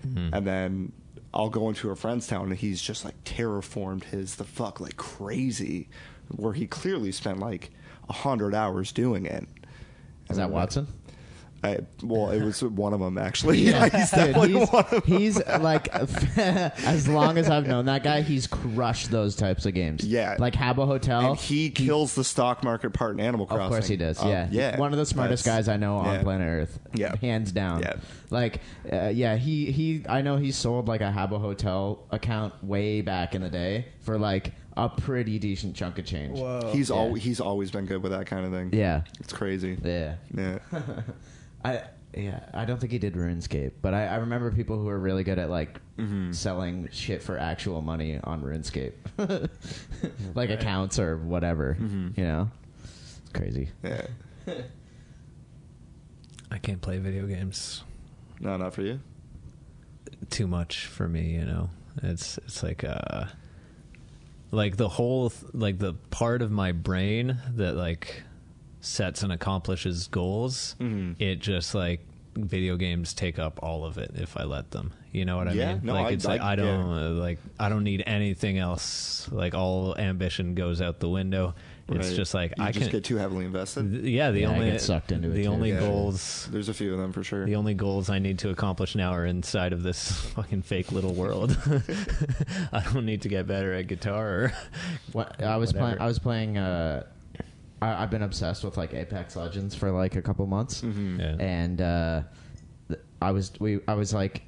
and then I'll go into a friend's town and he's just like terraformed his the fuck like crazy, where he clearly spent like 100 hours doing it. Is that Watson? Well, it was one of them actually. Yeah, he's dude, definitely one of them. he's like, as long as I've known that guy, he's crushed those types of games. Yeah. like Habbo Hotel. And he kills the stock market part in Animal Crossing. Of course he does. Yeah, yeah. One of the smartest That's- guys I know on yeah. planet Earth. Yeah. hands down. Yeah. Like, yeah, he. I know he sold like a Habbo Hotel account way back in the day for like a pretty decent chunk of change. Whoa. He's Yeah. he's always been good with that kind of thing. Yeah, It's crazy. yeah. Yeah. I don't think he did RuneScape, but I remember people who were really good at like selling shit for actual money on RuneScape, like accounts or whatever. You know, it's crazy. Yeah. I can't play video games. No, not for you. Too much for me, you know. It's like the whole like the part of my brain that like sets and accomplishes goals. It just like video games take up all of it if I let them. You know what I Yeah, mean? no, like it's like I don't yeah. like I don't need anything else. Like all ambition goes out the window. It's just like you I just can get too heavily invested. Yeah, I get sucked into it. The too. only goals. There's a few of them for sure. The only goals I need to accomplish now are inside of this fucking fake little world. I don't need to get better at guitar. Or I was whatever. playing. I've been obsessed with like Apex Legends for like a couple months, Yeah. and I was like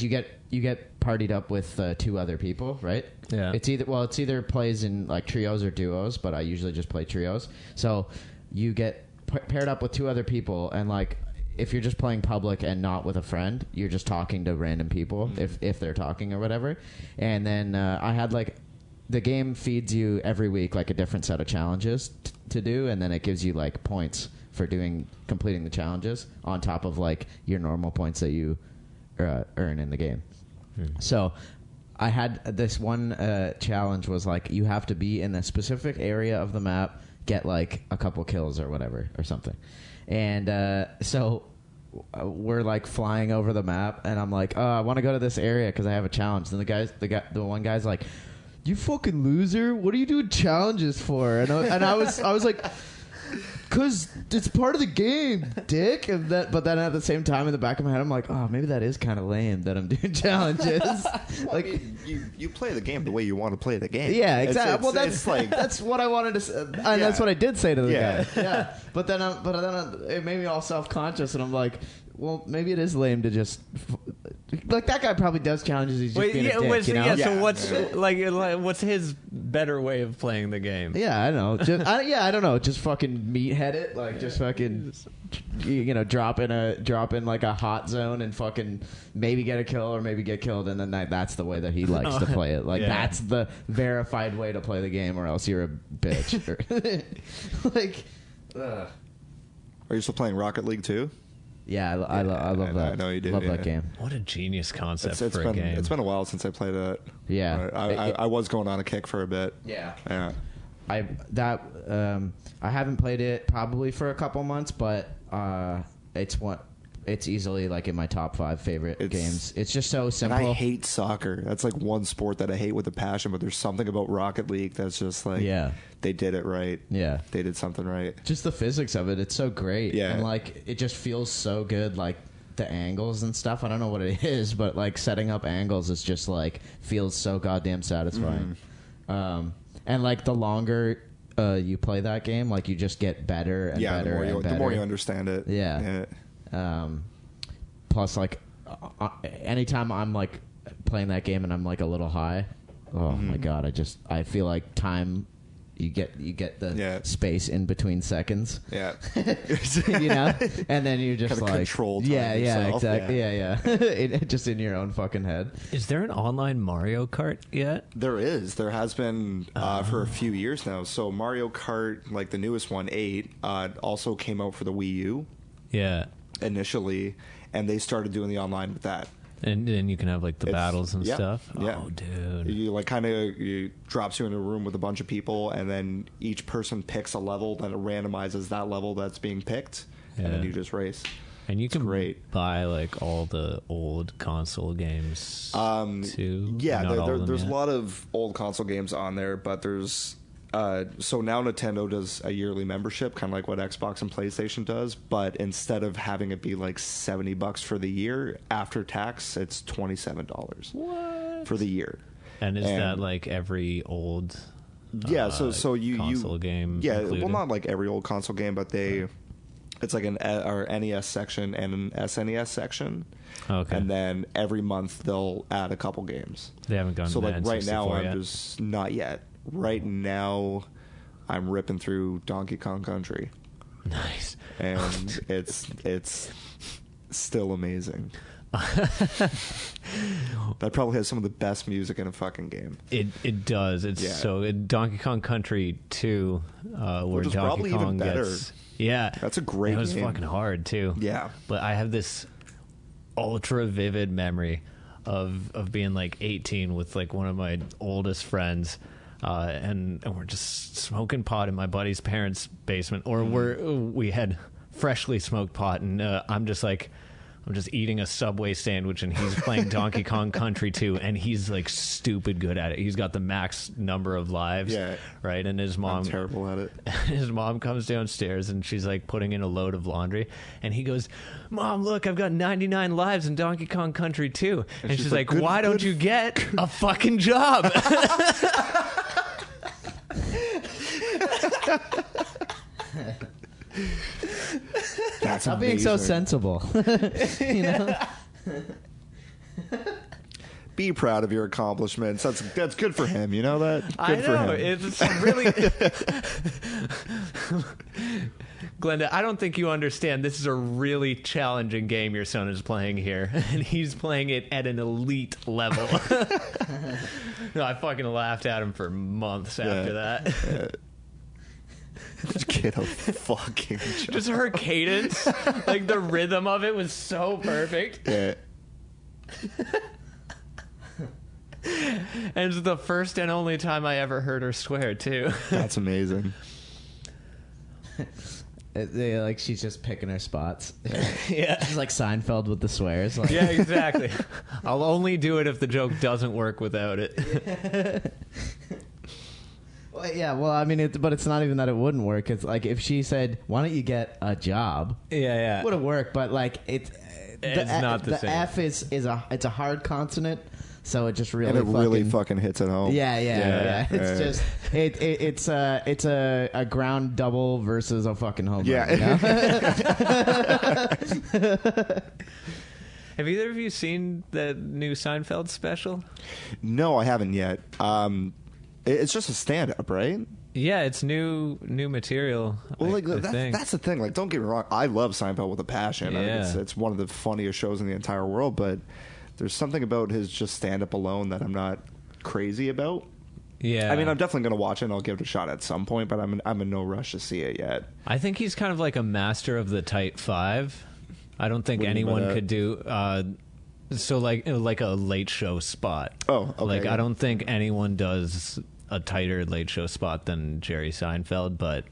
you get partied up with 2 other people, right? Yeah. It's either plays in like trios or duos, but I usually just play trios. So you get paired up with 2 other people, and like if you're just playing public and not with a friend, you're just talking to random people if they're talking or whatever. And then I had like the game feeds you every week like a different set of challenges to do, and then it gives you like points for completing the challenges on top of like your normal points that you earn in the game. So I had this one challenge was like you have to be in a specific area of the map, get like a couple kills or whatever or something. And so we're like flying over the map, and I'm like, oh, I want to go to this area because I have a challenge. And the one guy's like, you fucking loser, what are you doing challenges for? And I was like, because it's part of the game, dick. But then at the same time, in the back of my head, I'm like, oh, maybe that is kind of lame that I'm doing challenges. Well, like, I mean, you play the game the way you want to play the game. Yeah, exactly. Well, that's like that's what I wanted to say, and that's what I did say to the guy. Yeah, but then it made me all self-conscious, and I'm like, well, maybe it is lame to just like that guy probably does challenges. He's just being a dick, you know? So what's his better way of playing the game? Yeah, I don't know. I don't know. Just fucking meathead it, like just fucking, drop in like a hot zone and fucking maybe get a kill or maybe get killed, and then that's the way that he likes to play it. Like that's the verified way to play the game, or else you're a bitch. Like, are you still playing Rocket League too? Yeah, I love that. I know you do. Love that game. What a genius concept It's for a game. It's been a while since I played it. Yeah. I was going on a kick for a bit. Yeah. Yeah. I haven't played it probably for a couple months, but it's easily like in my top 5 favorite games. It's just so simple. And I hate soccer. That's like one sport that I hate with a passion, but there's something about Rocket League that's just like, they did it right. Yeah. They did something right. Just the physics of it, it's so great. Yeah. And like it just feels so good, like the angles and stuff. I don't know what it is, but like setting up angles is just like feels so goddamn satisfying. And like the longer you play that game, like you just get better and better and better. The more you understand it. Yeah. Plus, like, anytime I'm like playing that game and I'm like a little high, oh my god, I feel like time. You get the space in between seconds. Yeah. And then you just kind of like control time exactly. Yeah. Just in your own fucking head. Is there an online Mario Kart yet? There is. There has been for a few years now. So Mario Kart, like the newest one, 8, also came out for the Wii U. Yeah. Initially, and they started doing the online with that. And then you can have like the battles and stuff. Yeah. Oh, dude. You like drops you in a room with a bunch of people, and then each person picks a level, then it randomizes that level that's being picked, and then you just race. And you can buy like all the old console games too. Yeah, there's a lot of old console games on there, but there's so now Nintendo does a yearly membership, kind of like what Xbox and PlayStation does, but instead of having it be like $70 for the year, after tax, it's $27 for the year. And is that like every old so you console game? Yeah, included? well, not like every old console game, but it's like an NES section and an SNES section. Okay. And then every month they'll add a couple games. They haven't gone so to like right now N64 I'm yet? just not yet. Right now, I'm ripping through Donkey Kong Country. Nice. And it's still amazing. That probably has some of the best music in a fucking game. It does. It's so Donkey Kong Country 2, where Which is Donkey probably Kong even better. gets that's a great It was game. fucking hard too. Yeah. But I have this ultra vivid memory of being like 18 with like one of my oldest friends. And we're just smoking pot in my buddy's parents' basement, or we had freshly smoked pot, and I'm just like, I'm just eating a Subway sandwich and he's playing Donkey Kong Country 2 and he's like stupid good at it. He's got the max number of lives, right? And his mom, I'm terrible at it. His mom comes downstairs and she's like putting in a load of laundry and he goes, Mom, look, I've got 99 lives in Donkey Kong Country 2. And she's like, why don't you get a fucking job? That's Stop being so sensible. You know? Be proud of your accomplishments. That's good for him. You know that? Good I know. for him. It's really... Glenda, I don't think you understand. This is a really challenging game your son is playing here. And he's playing it at an elite level. No, I fucking laughed at him for months after that. Get a fucking job. Just her cadence, like the rhythm of it was so perfect. Yeah. And it's the first and only time I ever heard her swear, too. That's amazing. Like she's just picking her spots. Yeah. She's like Seinfeld with the swears. Like. Yeah, exactly. I'll only do it if the joke doesn't work without it. Well, yeah, well, I mean, but it's not even that it wouldn't work. It's like if she said, "Why don't you get a job?" Yeah. would have worked. But like It's not the same. F is a hard consonant, so it just really And it really fucking hits it home. Yeah. It's just it's a ground double versus a fucking home run. You know? Have either of you seen the new Seinfeld special? No, I haven't yet. It's just a stand-up, right? Yeah, it's new material. Well, like I think. that's the thing. Like, don't get me wrong, I love Seinfeld with a passion. I Yeah. think it's one of the funniest shows in the entire world. But there's something about his just stand-up alone that I'm not crazy about. Yeah, I mean, I'm definitely going to watch it and I'll give it a shot at some point. But I'm in no rush to see it yet. I think he's kind of like a master of the tight five. I don't think What do you mean by anyone that? could do. So like a late show spot. Oh, okay. Like yeah. I don't think anyone does a tighter late show spot than Jerry Seinfeld, but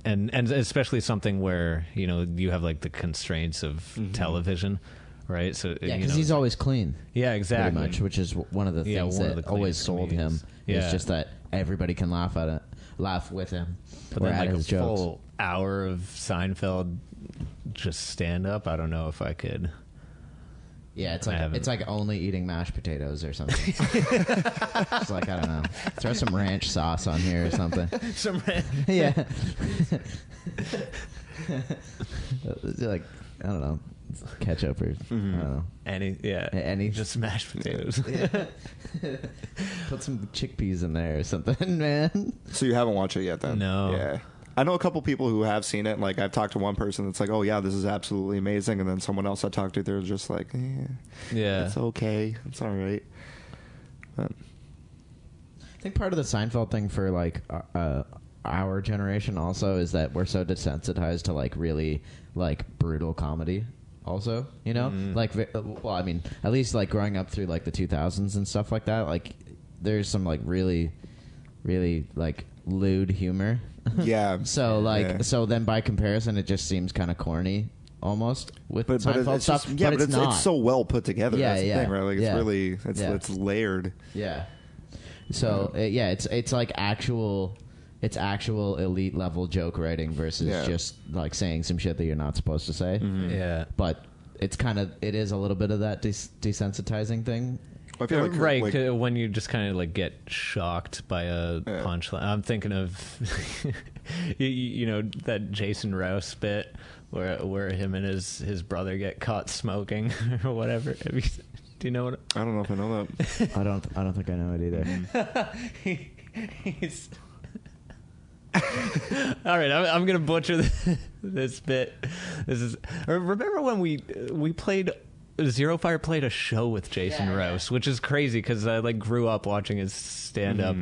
and especially something where you have like the constraints of television, right? So Yeah, because he's always clean. Yeah, exactly. Pretty much, which is one of the things one of that the always cleanest sold comedians. him. Yeah. It's just that everybody can laugh with him, But or then at like a his jokes. full hour of Seinfeld just stand up. I don't know if I could. Yeah, it's I haven't. it's like only eating mashed potatoes or something. It's like, I don't know, throw some ranch sauce on here or something. Yeah. Like, I don't know, ketchup or I don't know. Any just mashed potatoes. Yeah. Put some chickpeas in there or something, man. So you haven't watched it yet, then? No. Yeah. I know a couple people who have seen it. Like, I've talked to one person that's like, "Oh yeah, this is absolutely amazing," and then someone else I talked to, they're just like, Yeah. it's okay, it's all right." But, I think part of the Seinfeld thing for like our generation also is that we're so desensitized to like really like brutal comedy. Also, like, well, I mean, at least like growing up through like the 2000s and stuff like that, like there's some like really, really like lewd humor. yeah. So like, Yeah. so then by comparison, it just seems kind of corny almost with But Seinfeld it's stuff. just, yeah, but it's not. it's so well put together. Yeah, That's the yeah, thing, right? Like, it's yeah. really Yeah. it's layered. Yeah. So it's like actual elite level joke writing versus just like saying some shit that you're not supposed to say. Yeah. But it is a little bit of that desensitizing thing. I feel like Right, like, 'cause when you just kind of like get shocked by a punchline. I'm thinking of, that Jason Rouse bit where him and his brother get caught smoking or whatever. Do you know what? I don't know if I know that. I don't think I know it either. He's all right. I'm gonna butcher this bit. Remember when we played. Zero Fire played a show with Jason Rouse, which is crazy because I like grew up watching his stand up,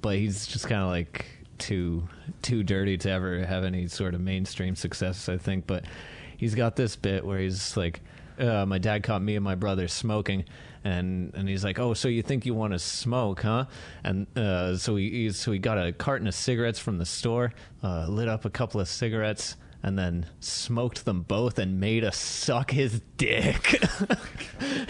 but he's just kind of like too dirty to ever have any sort of mainstream success, I think. But he's got this bit where he's like, my dad caught me and my brother smoking, and he's like, "Oh, so you think you want to smoke, huh?" And so he got a carton of cigarettes from the store, lit up a couple of cigarettes, and then smoked them both and made us suck his dick.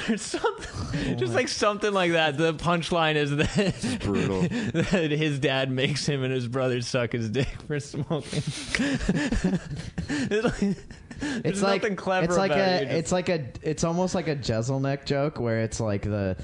Or something, just like something like that. The punchline is that brutal. that his dad makes him and his brother suck his dick for smoking. There's nothing clever about it. It's almost like a Jezelnik joke where it's like the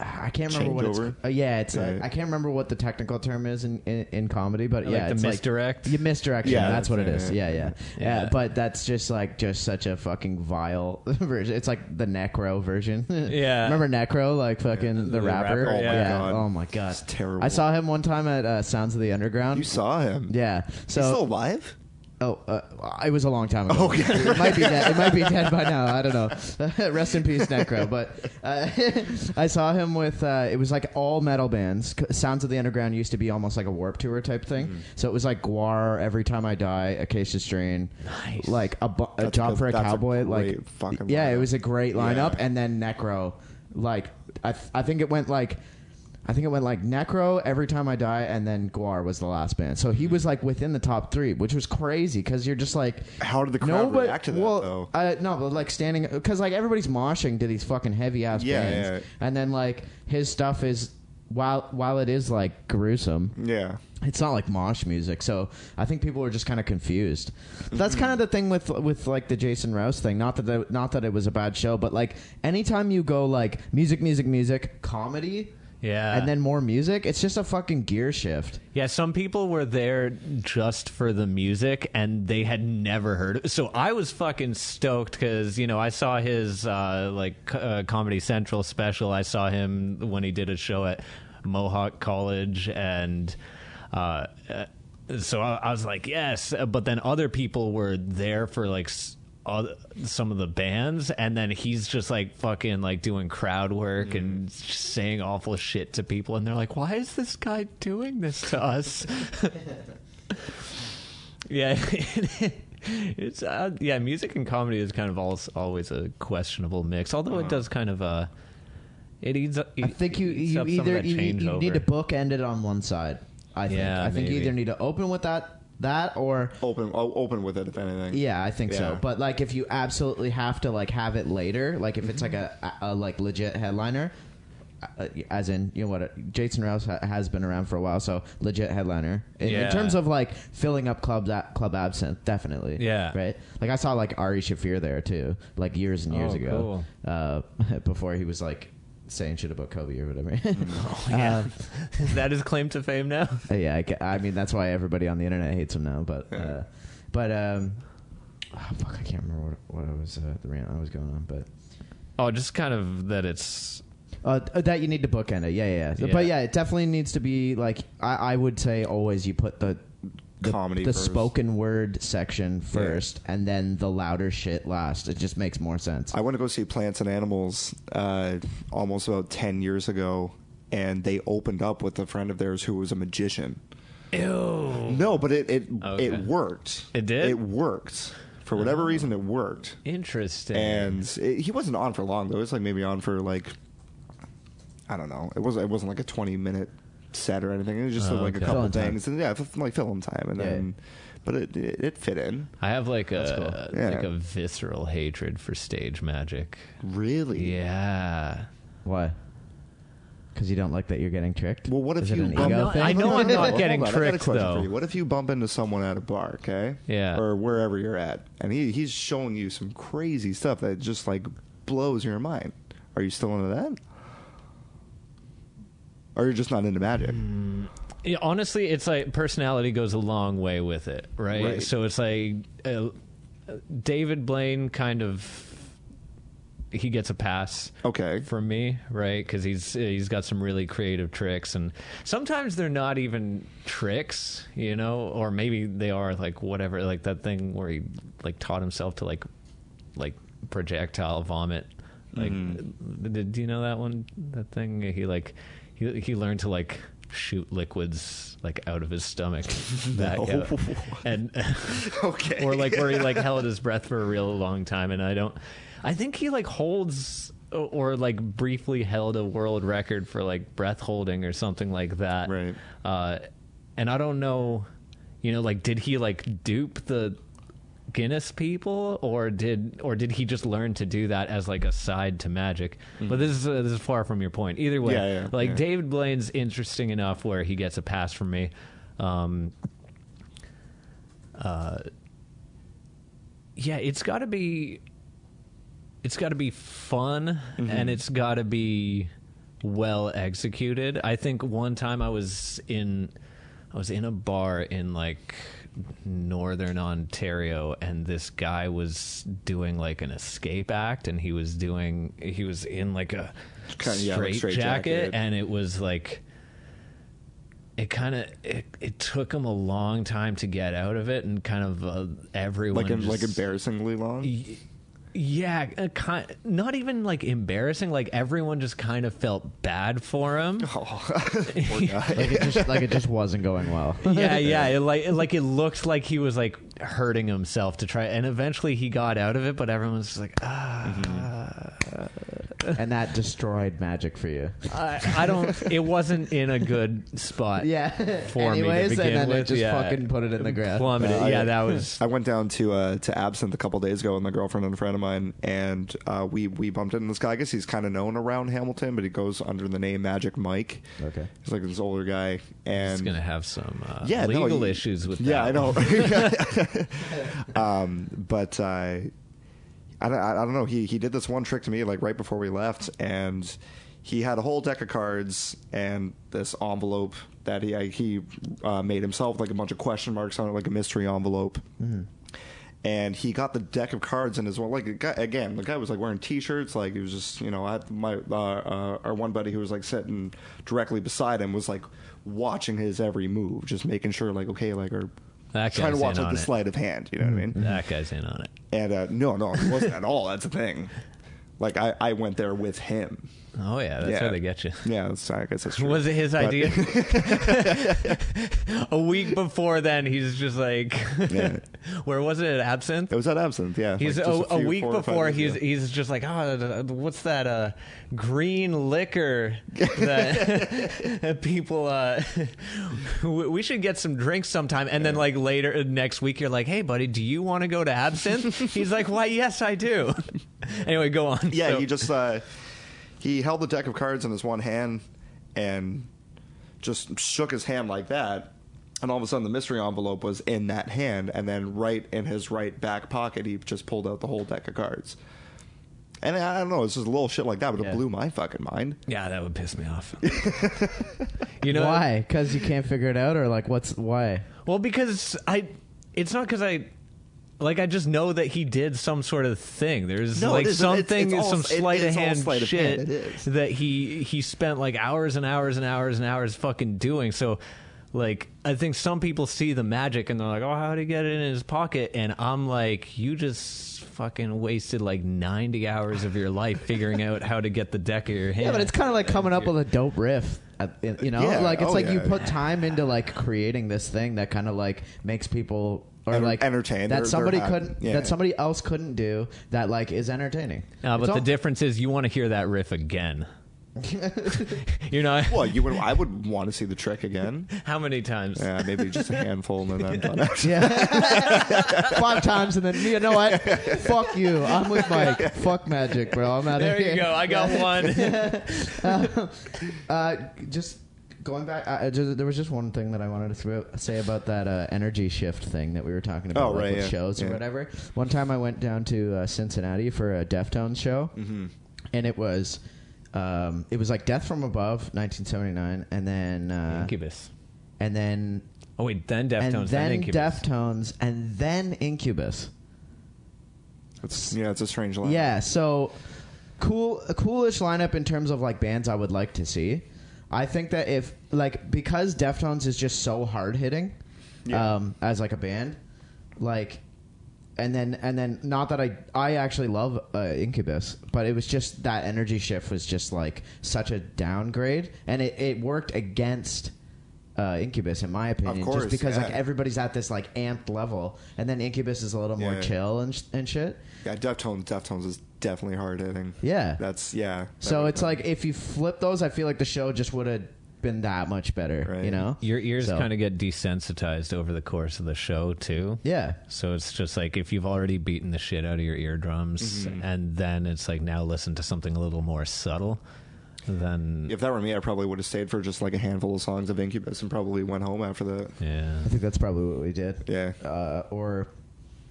I can't remember what it's I can't remember what the technical term is in comedy, but like it's misdirect. Like misdirection. Yeah, that's what it is. Yeah. But that's just such a fucking vile version. It's like the Necro version. Yeah. Remember Necro, like fucking the rapper? Oh my god. Oh my god. It's terrible. I saw him one time at Sounds of the Underground. You saw him? Yeah. So He's still alive? Oh, it was a long time ago. Okay. It might be dead. It might be dead by now. I don't know. Rest in peace, Necro. But I saw him with. It was like all metal bands. Sounds of the Underground used to be almost like a Warped Tour type thing. Mm-hmm. So it was like Guar, Every Time I Die, Acacia Strain, nice. like a Job for a Cowboy. Like fucking yeah, lineup. it was a great lineup. Yeah. And then Necro, like I think it went like. Necro, Every Time I Die, and then Guar was the last band. So he was like within the top 3, which was crazy because you're just like, how did the crowd react to that though? No, but like standing because like everybody's moshing to these fucking heavy ass bands, yeah. and then like his stuff is while it is like gruesome, it's not like mosh music. So I think people were just kind of confused. That's kind of the thing with like the Jason Rouse thing. Not that it was a bad show, but like anytime you go like music, comedy. Yeah. And then more music. It's just a fucking gear shift. Yeah, some people were there just for the music, and they had never heard it. So I was fucking stoked because, I saw his Comedy Central special. I saw him when he did a show at Mohawk College, and so I was like, yes. But then other people were there for like some of the bands, and then he's just like fucking like doing crowd work and saying awful shit to people, and they're like, why is this guy doing this to us? Yeah. It's music and comedy is kind of always a questionable mix, although it does kind of it eats up, I think you eats up some of either that you changeover. need to bookend it on one side. I think you either need to open with that or open with it, if anything. Yeah, I think so. But like if you absolutely have to like have it later, like if it's like a like legit headliner, as in Jason Rouse has been around for a while, so legit headliner in terms of like filling up Club Absinthe, definitely. Yeah, right. Like I saw like Ari Shaffir there too, like years and years ago, before he was like saying shit about Kobe or whatever. Is that his claim to fame now? Yeah, I mean that's why everybody on the internet hates him now. But I can't remember what I was the rant I was going on. But just kind of that it's that you need to bookend it. Yeah. But yeah, it definitely needs to be like I would say always you put the comedy the first. Spoken word section first, and then the louder shit last. It just makes more sense. I went to go see Plants and Animals almost about 10 years ago, and they opened up with a friend of theirs who was a magician. Ew. No, but it worked. It did? It worked. For whatever reason, it worked. Interesting. And he wasn't on for long, though. It was like maybe on for like, I don't know. It wasn't like a 20-minute set or anything. It was just like a couple film things, and like film time, and then, but it fit in. I have like a visceral hatred for stage magic. Really? Yeah. Why? Because you don't like that you're getting tricked? Well, what if Is it you an bump? ego thing? I know I'm not getting Hold on, I got a tricked question though. for you. What if you bump into someone at a bar, okay? Yeah. Or wherever you're at, and he's showing you some crazy stuff that just like blows your mind. Are you still into that? Or you're just not into magic? Yeah, honestly, it's like personality goes a long way with it, right? So it's like David Blaine kind of he gets a pass, from me, right? Because he's got some really creative tricks, and sometimes they're not even tricks, or maybe they are like whatever, like that thing where he like taught himself to like projectile vomit. Like, do you know that one? That thing he learned to like shoot liquids like out of his stomach back out. And or like where he like held his breath for a real long time, and I think he like holds or like briefly held a world record for like breath holding or something like that, Right. And I don't know You know, like, did he like dupe the Guinness people, or did he just learn to do that as like a side to magic? But this is far from your point. Either way, David Blaine's interesting enough where he gets a pass from me. It's got to be fun, and it's got to be well executed. I think one time I was in a bar in like Northern Ontario, and this guy was doing like an escape act, and he was in like a straight jacket, and it was like it took him a long time to get out of it, and kind of everyone like embarrassingly long. Yeah, not even like embarrassing. Like everyone just kind of felt bad for him. Oh, poor guy. it just wasn't going well. Yeah. It looked like he was like hurting himself to try, and eventually he got out of it. But everyone was just like, and that destroyed magic for you. I don't. It wasn't in a good spot. Yeah. For me to begin and then with. it just fucking put it in the ground. Plummeted. That was. I went down to Absinthe a couple days ago with my girlfriend and a friend of mine, and we bumped into this guy. I guess he's kind of known around Hamilton, but he goes under the name Magic Mike. Okay. He's like this older guy, and he's gonna have some legal issues with that. Yeah, I know. But I don't know. He did this one trick to me like right before we left, and he had a whole deck of cards and this envelope that he made himself, like a bunch of question marks on it, like a mystery envelope. Mm-hmm. And he got the deck of cards in his well. Like the guy was like wearing T-shirts. Like he was just, you know, I had my our one buddy who was like sitting directly beside him was like watching his every move, just making sure like okay, like or trying to watch like the sleight of hand. You know what I mean? That guy's in on it. And no, it wasn't at all. That's the thing. Like I went there with him. Oh yeah, that's how they get you. Yeah, I guess that's true. Was it his idea? A week before then, he's just like, where was it? At Absinthe? It was at Absinthe. Yeah. He's like a week before. He's just like, what's that green liquor that people? We should get some drinks sometime. And then like later next week, you're like, hey buddy, do you want to go to Absinthe? He's like, why? Yes, I do. Anyway, go on. Yeah, he just. He held the deck of cards in his one hand and just shook his hand like that. And all of a sudden, the mystery envelope was in that hand. And then right in his right back pocket, he just pulled out the whole deck of cards. And I don't know, it's just a little shit like that, but it blew my fucking mind. Yeah, that would piss me off. You know why? Because you can't figure it out? Or like, why? Well, because it's not because I just know that he did some sort of thing. There's some sleight of hand shit that he spent like hours and hours and hours and hours fucking doing. So, like, I think some people see the magic and they're like, oh, how'd he get it in his pocket? And I'm like, you just fucking wasted like 90 hours of your life figuring out how to get the deck of your hand. Yeah, but it's kind of like coming up with a dope riff. You know? Like, it's you put time into like creating this thing that kind of like makes people... Or like entertained that somebody couldn't, that somebody else couldn't do. That like is entertaining. But the difference is you want to hear that riff again. You know. Well, I would want to see the trick again. How many times? Yeah, maybe just a handful, and then I'm done. Yeah, 5 times, and then you know what? Fuck you. I'm with Mike. Fuck magic, bro. I'm out of here. There you go. I got one. Just. Going back, there was just one thing that I wanted to say about that energy shift thing that we were talking about with shows or whatever. One time I went down to Cincinnati for a Deftones show, and it was like Death from Above, 1979, and then Incubus, and then then Deftones, and then Incubus. Deftones, and then Incubus. It's a strange lineup. Yeah, so a coolish lineup in terms of like bands I would like to see. I think that if like because Deftones is just so hard hitting, as like a band, like, and then not that I actually love Incubus, but it was just that energy shift was just like such a downgrade, and it worked against Incubus in my opinion, of course, just because like everybody's at this like amped level, and then Incubus is a little more chill and shit. Yeah, Deftones is definitely hard hitting. Yeah, that's So it's like if you flip those, I feel like the show just would have been that much better, Right. you know? Your ears So- kind of get desensitized over the course of the show too. Yeah. So it's just like if you've already beaten the shit out of your eardrums, and then it's like now listen to something a little more subtle, then If that were me, I probably would have stayed for just like a handful of songs of Incubus and probably went home after that. yeah. I think that's probably what we did. Yeah. Or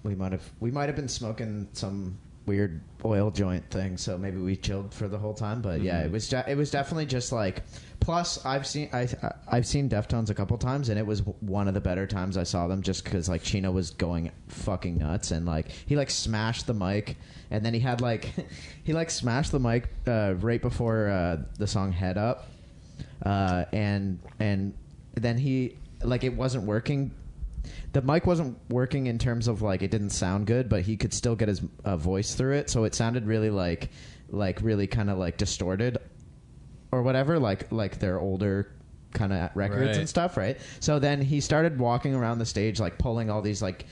we might have been smoking some weird oil joint thing, so maybe we chilled for the whole time. But yeah, it was definitely just like. Plus, I've seen Deftones a couple times, and it was one of the better times I saw them, just because like Chino was going fucking nuts, and like he like smashed the mic, and then he had like he like smashed the mic right before the song Head Up, and then he like it wasn't working. The mic wasn't working in terms of like it didn't sound good, but he could still get his voice through it, so it sounded really like really kind of like distorted or whatever, like their older kind of records Right. and stuff, right? So then he started walking around the stage, like pulling all these like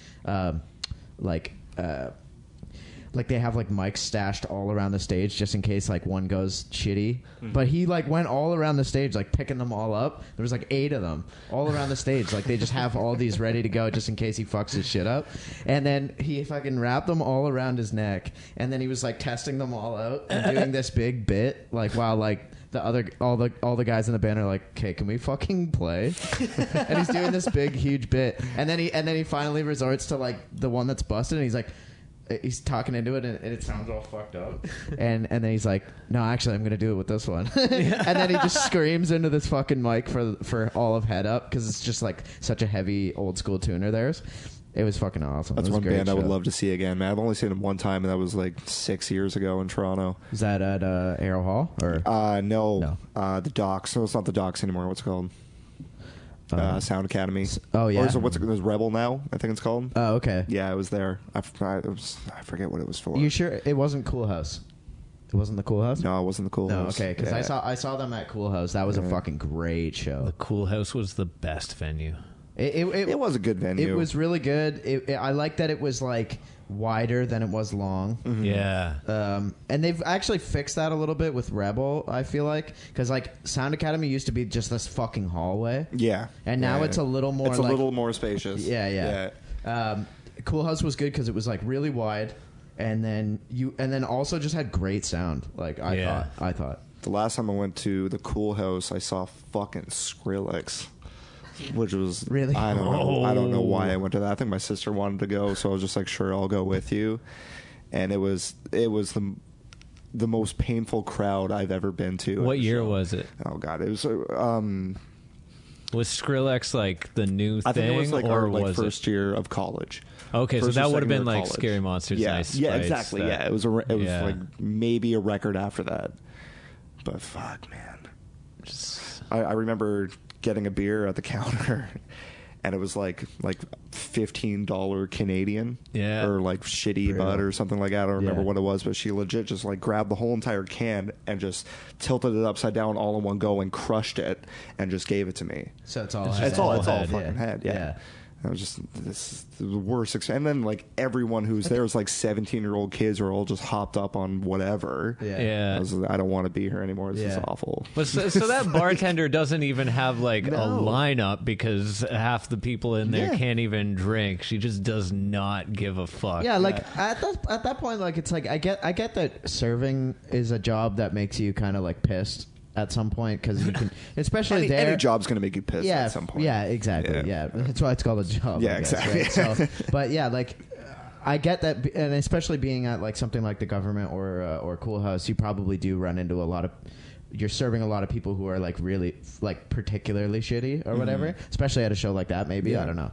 they have like mics stashed all around the stage just in case like one goes shitty. But he like went all around the stage like picking them all up. There was like 8 of them all around the stage. Like they just have all these ready to go just in case he fucks his shit up. And then he fucking wrapped them all around his neck. And then he was like testing them all out and doing this big bit like while like all the guys in the band are like, okay, can we fucking play? And he's doing this big huge bit. And then he finally resorts to like the one that's busted, and he's talking into it, and it sounds all fucked up. And then he's like, no, actually, I'm going to do it with this one. And then he just screams into this fucking mic for all of Head Up, because it's just like such a heavy old school tune of theirs. It was fucking awesome. That's It was a one great band I would show. love to see again, man. I've only seen them one time, and that was like 6 years ago in Toronto. Is that at Arrow Hall? Or No. The Docks. No, it's not the Docks anymore. What's it called? Sound Academy. Oh, yeah? Or is it, what's it? There's Rebel now, I think it's called. Oh, okay. Yeah, I was there. I forget what it was for. You sure it wasn't Cool House? It wasn't the Cool House? No, it wasn't the Cool No, House. okay, because Yeah. I saw them at Cool House. That was a fucking great show. The Cool House was the best venue. It was a good venue. It was really good. I like that it was like wider than it was long. Yeah. And they've actually fixed that a little bit with Rebel, I feel like, because like Sound Academy used to be just this fucking hallway. Yeah. And now Yeah. it's a little more. It's like, a little more spacious. Yeah. Cool House was good because it was like really wide, and then also just had great sound. Like I thought. The last time I went to the Cool House, I saw fucking Skrillex. Which was Really? I don't know why I went to that. I think my sister wanted to go, so I was just like, sure, I'll go with you. And it was the most painful crowd I've ever been to. What year was it? Oh God, it was. Was Skrillex like the new thing, I think it was like or our was first year of college. Okay, so First or that would have second been year of like college. Scary Monsters. Yeah, Nice yeah, Sprites, exactly. that- Yeah, it was yeah. like maybe a record after that. But fuck, man. I remember getting a beer at the counter, and it was like $15 Canadian, Yeah. or like shitty bud or something like that. I don't remember Yeah. what it was, but she legit just like grabbed the whole entire can and just tilted it upside down all in one go and crushed it and just gave it to me. So it's all. It's all head, fucking head. Yeah. Yeah. I was just this is the worst. And then like everyone who's there was like 17-year-old kids who are all just hopped up on whatever. Yeah. I don't want to be here anymore. This is Yeah. awful. But so that bartender doesn't even have like a No. lineup because half the people in there Yeah. can't even drink. She just does not give a fuck. Yeah, like at that point, like it's like I get that serving is a job that makes you kind of like pissed at some point, because you can, especially Any job's going to make you pissed at some point. Yeah, exactly. Yeah, that's why it's called a job. Yeah, I guess, exactly. right? So, but yeah, like I get that, and especially being at like something like the government or Cool House, you probably do run into a lot of. You're serving a lot of people who are like really like particularly shitty or whatever, especially at a show like that. Maybe I don't know,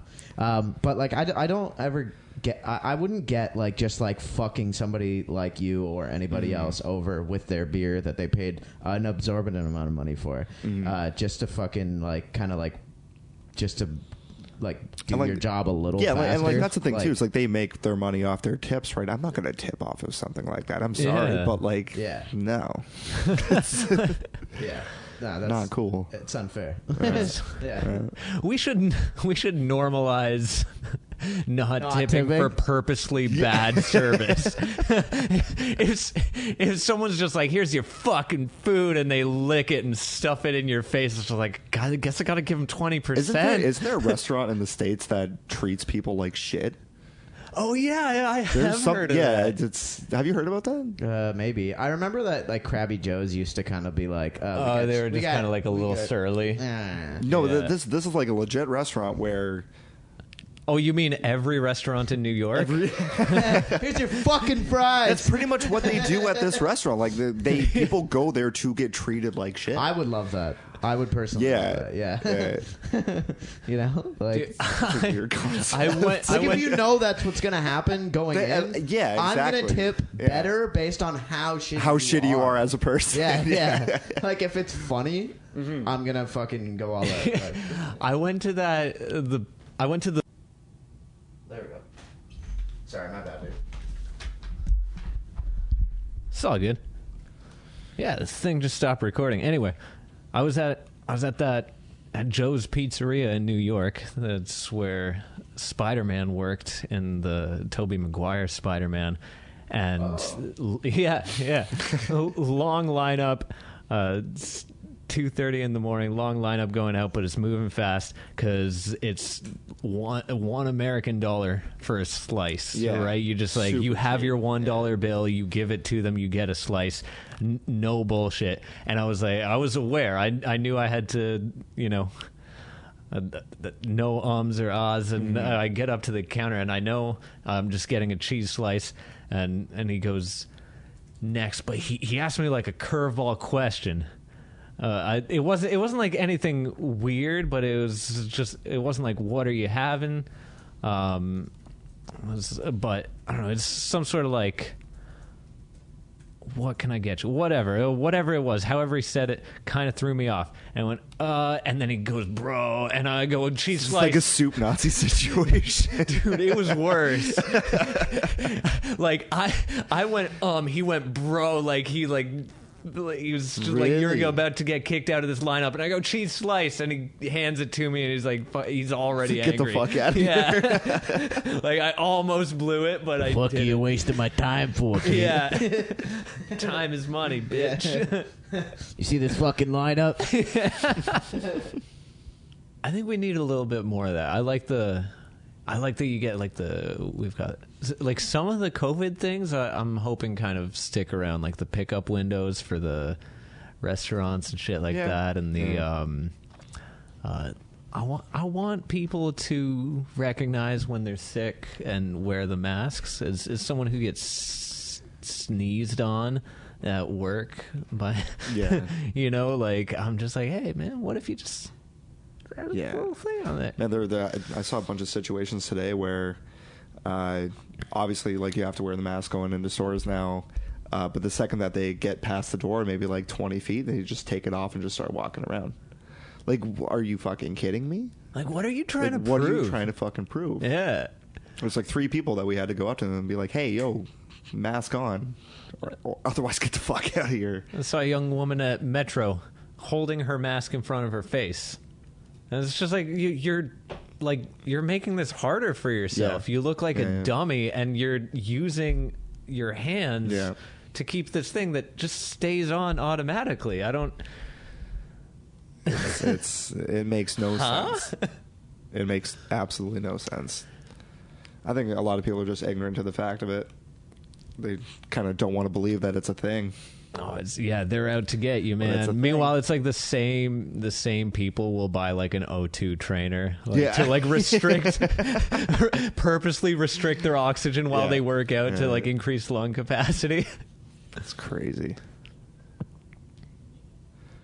but like I don't ever get. I wouldn't get like just like fucking somebody like you or anybody else over with their beer that they paid an absorbent amount of money for, just to fucking like kind of like just to like do like, your job a little Yeah, faster. and like that's the thing Like, too. It's like they make their money off their tips, right? I'm not going to tip off of something like that. I'm sorry, Yeah. but like, Yeah. no, yeah, no, that's not cool. It's unfair. We should normalize not tipping for purposely bad service. if someone's just like, here's your fucking food, and they lick it and stuff it in your face, it's just like, God, I guess I gotta give them 20%. Isn't there a restaurant in the States that treats people like shit? Oh yeah, I have heard of that. Have you heard about that? Maybe. I remember that like Krabby Joe's used to kind of be like, they were just kind of like a little surly. No, this is like a legit restaurant where. Oh, you mean every restaurant in New York? Here's your fucking fries. That's pretty much what they do at this restaurant. Like people go there to get treated like shit. I would love that. I would personally love that. Yeah. You know? Like, Dude, if you know that's what's going to happen going in, yeah, exactly. I'm going to tip better based on how shitty you are as a person. Yeah. Like, if it's funny, I'm going to fucking go all out. Like. I went to the... There we go. Sorry, my bad, dude. It's all good. Yeah, this thing just stopped recording. Anyway, I was at Joe's Pizzeria in New York. That's where Spider-Man worked in the Tobey Maguire Spider-Man. And yeah. Long lineup, 2:30 in the morning, long lineup going out, but it's moving fast because it's one American dollar for a slice, right? You just like, you have your $1 bill, you give it to them, you get a slice, no bullshit. And I was like, I was aware, I knew I had to, you know, no ums or ahs, and I get up to the counter and I know I'm just getting a cheese slice, and he goes next, but he asked me like a curveball question. It wasn't like anything weird, but it wasn't like, what are you having? But I don't know, it's some sort of like, what can I get you? Whatever it was, however he said it, kind of threw me off. And I went, and then he goes, bro, and I go, cheese slice. It's like a soup Nazi situation. Dude, it was worse. Like, I went, he went, bro, like he was just like, you're about to get kicked out of this lineup, and I go, cheese slice, and he hands it to me, and he's like, he's already Get angry. the fuck out of here. Like, I almost blew it, but I fuck didn't. you wasting my time for, kid. Yeah. Time is money, bitch. You see this fucking lineup? I think we need a little bit more of that. I like that you get like we've got like some of the COVID things I'm hoping kind of stick around, like the pickup windows for the restaurants and shit like that, and the I want people to recognize when they're sick and wear the masks. As someone who gets sneezed on at work by you know, like, I'm just like, hey man, what if you just a little thing on it. And I saw a bunch of situations today where obviously, like, you have to wear the mask going into stores now, but the second that they get past the door, maybe like 20 feet, they just take it off and just start walking around. Like, are you fucking kidding me? Like, what are you trying to prove? What are you trying to fucking prove? Yeah. There's like 3 people that we had to go up to them and be like, hey, yo, mask on, or otherwise get the fuck out of here. I saw a young woman at Metro holding her mask in front of her face. And it's just like, you're making this harder for yourself. You look like a dummy, and you're using your hands to keep this thing that just stays on automatically. I don't. It makes no sense. It makes absolutely no sense. I think a lot of people are just ignorant to the fact of it. They kind of don't want to believe that it's a thing. Oh, they're out to get you, man. Meanwhile, it's like the same people will buy like an O2 trainer to like restrict, purposely restrict their oxygen while they work out to like increase lung capacity. That's crazy.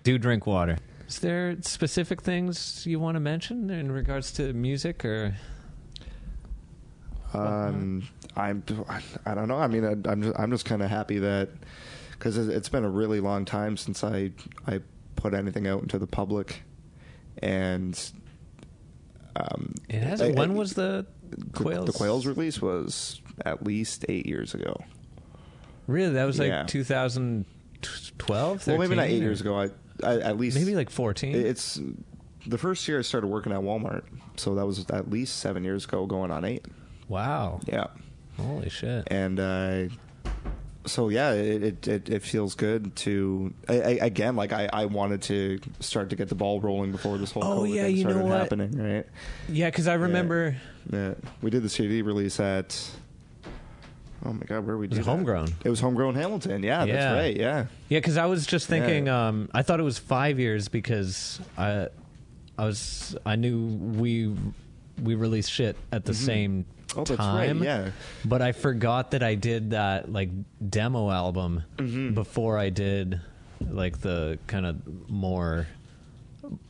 Do drink water. Is there specific things you want to mention in regards to music, or? I don't know. I mean, I'm just kind of happy that. Because it's been a really long time since I put anything out into the public, and it hasn't. When was the Quails? The Quails release was at least 8 years ago. Really, that was like 2012. Well, maybe not 8 years ago. I at least maybe like 14. It's the first year I started working at Walmart, so that was at least 7 years ago, going on 8. Wow. Yeah. Holy shit. And so yeah, it feels good to again, like I wanted to start to get the ball rolling before this whole COVID thing started happening, right? Yeah, because I remember we did the CD release at, oh my god, where we did it was Homegrown. It was Homegrown Hamilton. Yeah, that's right. Yeah, because I was just thinking. I thought it was 5 years because I knew we released shit at the same oh, that's time. Right, yeah. But I forgot that I did that like demo album before I did like the kind of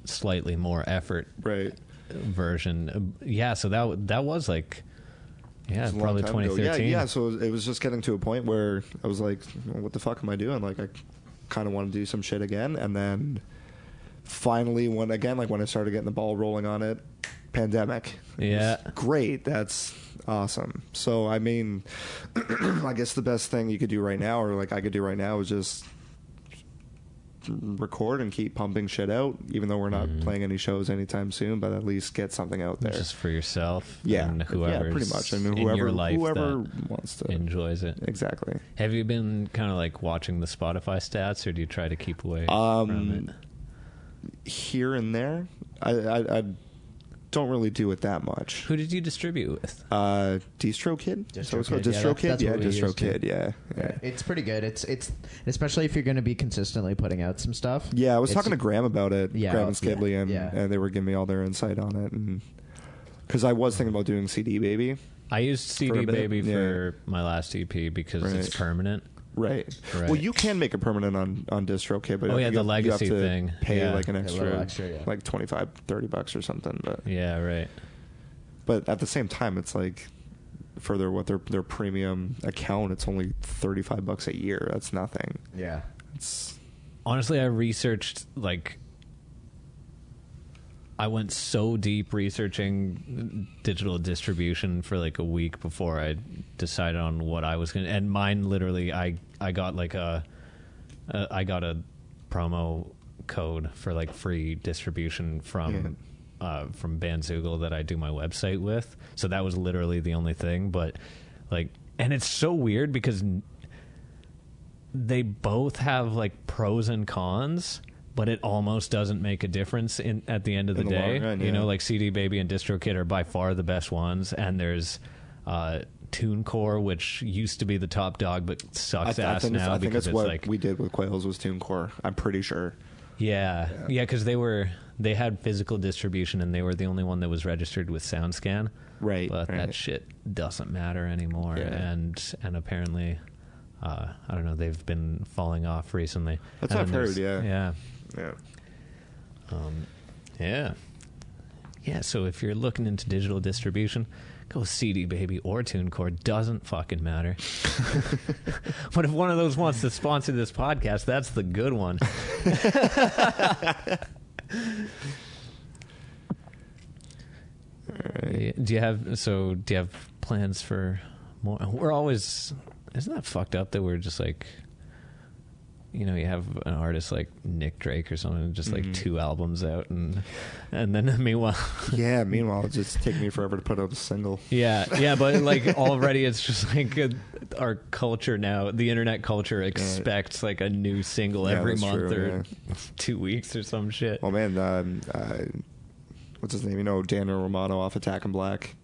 slightly more effort version. Yeah, so that was like. Yeah, probably 2013. Yeah, so it was just getting to a point where I was like, well, what the fuck am I doing? Like, I kind of want to do some shit again. And then finally, when I started getting the ball rolling on it, pandemic. Yeah. Great. That's awesome. So, I mean, I guess the best thing you could do right now, or like I could do right now, is just record and keep pumping shit out, even though we're not playing any shows anytime soon, but at least get something out there just for yourself. And whoever's pretty much. I mean, in your life whoever that wants to enjoys it. Exactly. Have you been kind of like watching the Spotify stats, or do you try to keep away from it? Here and there, I don't really do it that much. Who did you distribute with? DistroKid. So it's called DistroKid. Yeah, DistroKid. Yeah. It's pretty good. It's especially if you're going to be consistently putting out some stuff. Yeah, I was talking to Graham about it. Yeah, Graham and Skidley, yeah. and they were giving me all their insight on it, and because I was thinking about doing CD Baby. I used CD Baby for my last EP because it's permanent. Right. Well, you can make it permanent on DistroKid, but the legacy you have to thing. pay like an extra yeah. like $25-$30 or something. But yeah, right. But at the same time, it's like for their premium account, it's only $35 a year. That's nothing. Yeah. It's honestly, I researched I went so deep researching digital distribution for like a week before I decided on what I was going to. And mine literally, I got like I got a promo code for like free distribution from Bandzoogle that I do my website with. So that was literally the only thing. But like, and it's so weird because they both have like pros and cons. But it almost doesn't make a difference at the end of the day. Run, you know, like CD Baby and DistroKid are by far the best ones, and there's TuneCore, which used to be the top dog, but sucks ass now because it's what like we did with Quails was TuneCore. I'm pretty sure. Yeah, because they had physical distribution, and they were the only one that was registered with SoundScan. Right, but that shit doesn't matter anymore, and apparently, I don't know, they've been falling off recently. That's what I've heard. Yeah. Yeah, so if you're looking into digital distribution, go CD Baby or TuneCore. Doesn't fucking matter. But if one of those wants to sponsor this podcast, that's the good one. Right. Do you have plans for more? We're always, isn't that fucked up that we're just like, you know, you have an artist like Nick Drake or something, just like 2 albums out, and then meanwhile, meanwhile, it just take me forever to put out a single. Yeah, but like already, it's just like our culture now. The internet culture expects like a new single every month or 2 weeks or some shit. Well, man, what's his name? You know, Daniel Romano off Attack and Black.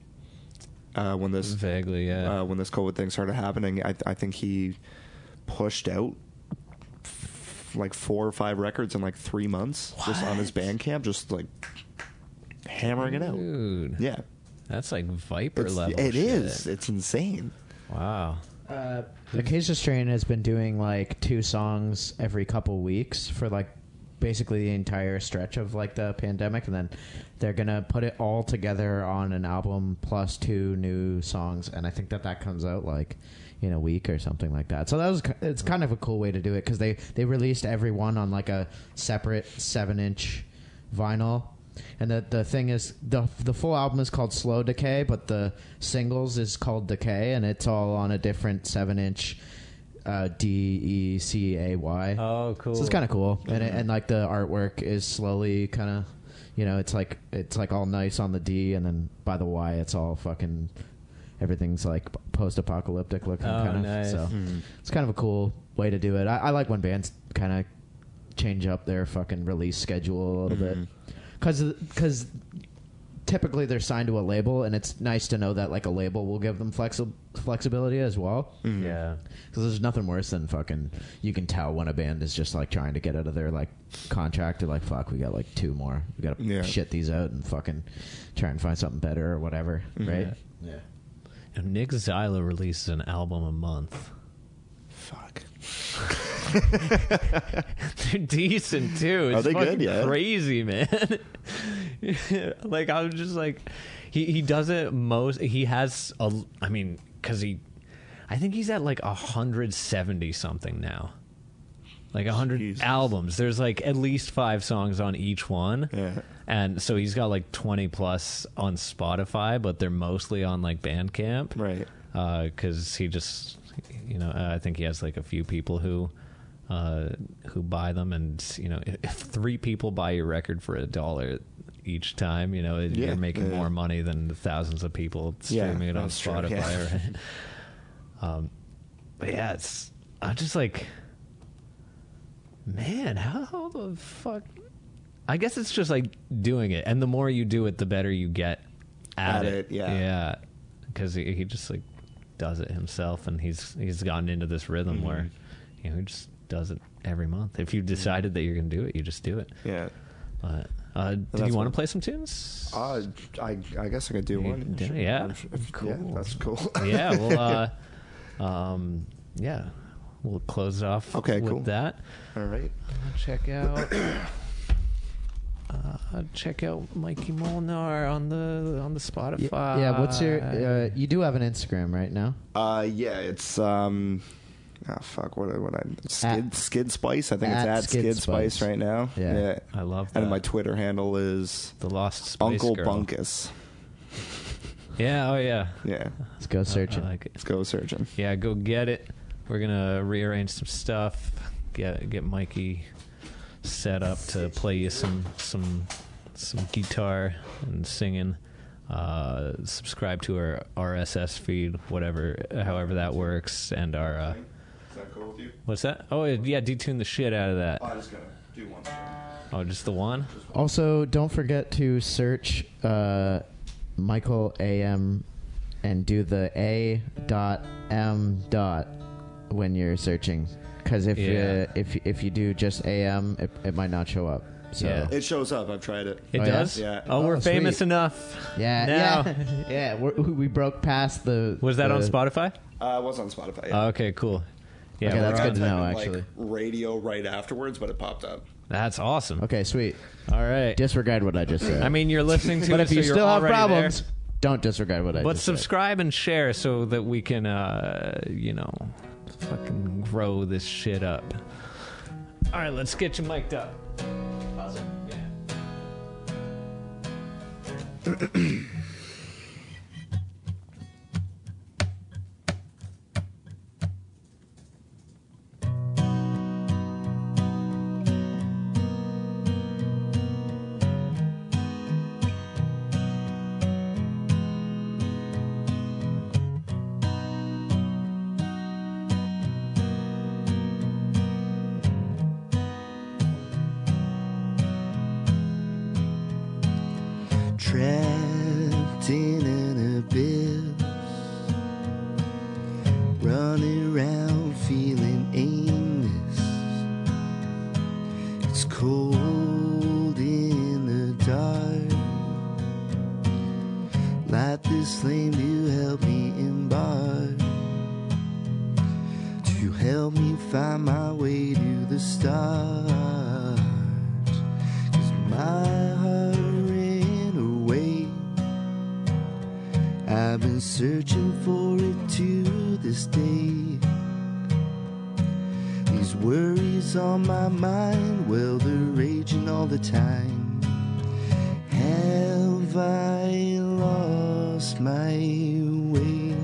When this vaguely, when this COVID thing started happening, I think he pushed out like 4 or 5 records in like 3 months. What? Just on his Bandcamp, just like hammering it out. Dude, yeah, that's like Viper level. It shit. is. It's insane. Wow. Acacia Strain has been doing like 2 songs every couple weeks for like basically the entire stretch of like the pandemic, and then they're gonna put it all together on an album plus 2 new songs, and I think that comes out like in a week or something like that. So it's kind of a cool way to do it, because they released every one on like a separate 7-inch vinyl, and the thing is the full album is called Slow Decay, but the singles is called Decay, and it's all on a different 7-inch DECAY. Oh, cool. So it's kind of cool, and like the artwork is slowly kind of, you know, it's like all nice on the D, and then by the Y it's all fucking everything's like post-apocalyptic looking kind of. Nice. So it's kind of a cool way to do it. I like when bands kind of change up their fucking release schedule a little bit, because typically they're signed to a label, and it's nice to know that like a label will give them flexibility as well. Yeah. Because there's nothing worse than fucking, you can tell when a band is just like trying to get out of their like contract, or like, fuck, we got like 2 more, we gotta shit these out and fucking try and find something better or whatever, right? Yeah. And Nick Zyla releases an album a month. Fuck. They're decent too. It's Are they fucking good? Yeah. crazy, man. Like, I was just like, he does it most. He has a. I mean, because I think he's at like 170 something now. Like 100 Jesus. albums. There's like at least 5 songs on each one. Yeah. And so he's got like 20 plus on Spotify, but they're mostly on like Bandcamp. Right. Because he just, I think he has like a few people who buy them, and if 3 people buy your record for $1 each time, you're making more money than the thousands of people streaming it on that's true, Spotify. Right? But yeah, I'm just like, man, how the fuck? I guess it's just like doing it, and the more you do it, the better you get at it. Yeah, because he just like does it himself, and he's gotten into this rhythm where he just does it every month. If you decided that you're going to do it, you just do it. Yeah. But do you want to play some tunes? I guess I could do one. Yeah. Cool. Yeah, that's cool. Yeah. Well, yeah. We'll close it off with that. All right. Check out Mikey Molnar on the Spotify. Yeah, what's your you do have an Instagram right now? Yeah, it's fuck, Skid Spice. I think it's at Skid Spice right now. Yeah. I love that. And my Twitter handle is The Lost Spice Uncle Girl. Bunkus. Yeah, oh yeah. Yeah. Let's go searching. I like it. Let's go searching. Yeah, go get it. We're gonna rearrange some stuff. Get Mikey set up to play you some guitar and singing. Subscribe to our RSS feed, however that works, and our. Is that cool with you? What's that? Oh yeah, detune the shit out of that. I'm just gonna do one. Oh, just the one? Also, don't forget to search Michael AM and do the A.M. when you're searching, because if you do just AM, it might not show up. So. Yeah. It shows up. I've tried it. It Oh, does? Yeah. Oh, we're famous sweet. enough. Yeah, yeah. We broke past the. Was that on the- Spotify? It was on Spotify. Yeah. Oh, okay, cool. Yeah, Okay, that's I good to know, typed in, actually. like, radio right afterwards, but it popped up. that's awesome. Okay, sweet. All right. Disregard what I just said. I mean, you're listening to but it, if you so you're still have already problems, there. don't disregard what I But just said. subscribe and share so that we can, fucking grow this shit up. All right, let's get you mic'd up. Awesome. Yeah. Trapped in an abyss, running around feeling aimless. It's cold in the dark. Light this flame to help me embark, to help me find my way to the start. 'Cause my heart ran away. I've been searching for it to this day. These worries on my mind, well, they're raging all the time. Have I lost my way?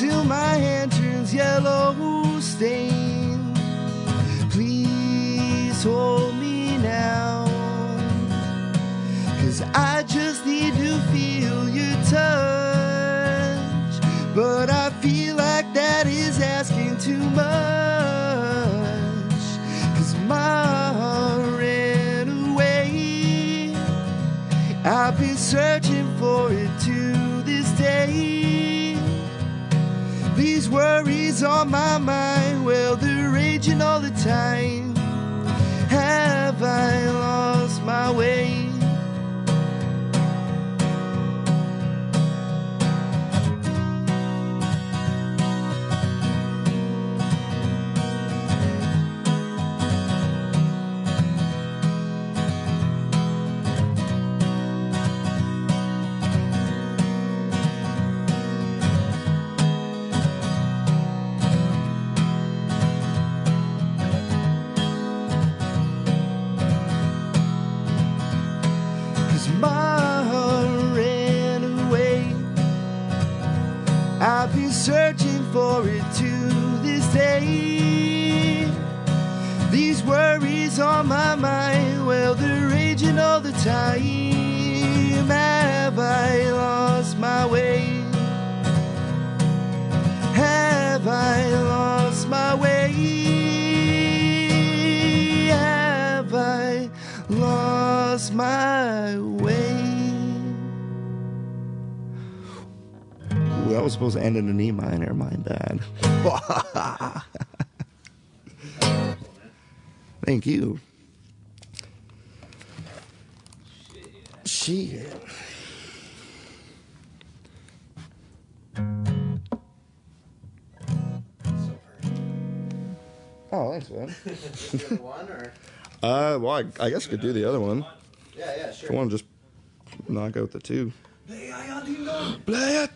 till my hand turns yellow stain. Please hold me now, 'cause I just need to feel your touch. But I feel like that is asking too much, 'cause my heart ran away. I've been searching for it to this day. These worries on my mind, well, they're raging all the time. Have I lost my way? I've been searching for it to this day. These worries on my mind, well, they're raging all the time. Have I lost my way? Have I lost my way? Have I lost my way? That was supposed to end in an E minor. My bad. Thank you. Shit. Oh, thanks, man. One or? Well, I guess I could do the other one. Yeah, If you want to just knock out the two. Play it.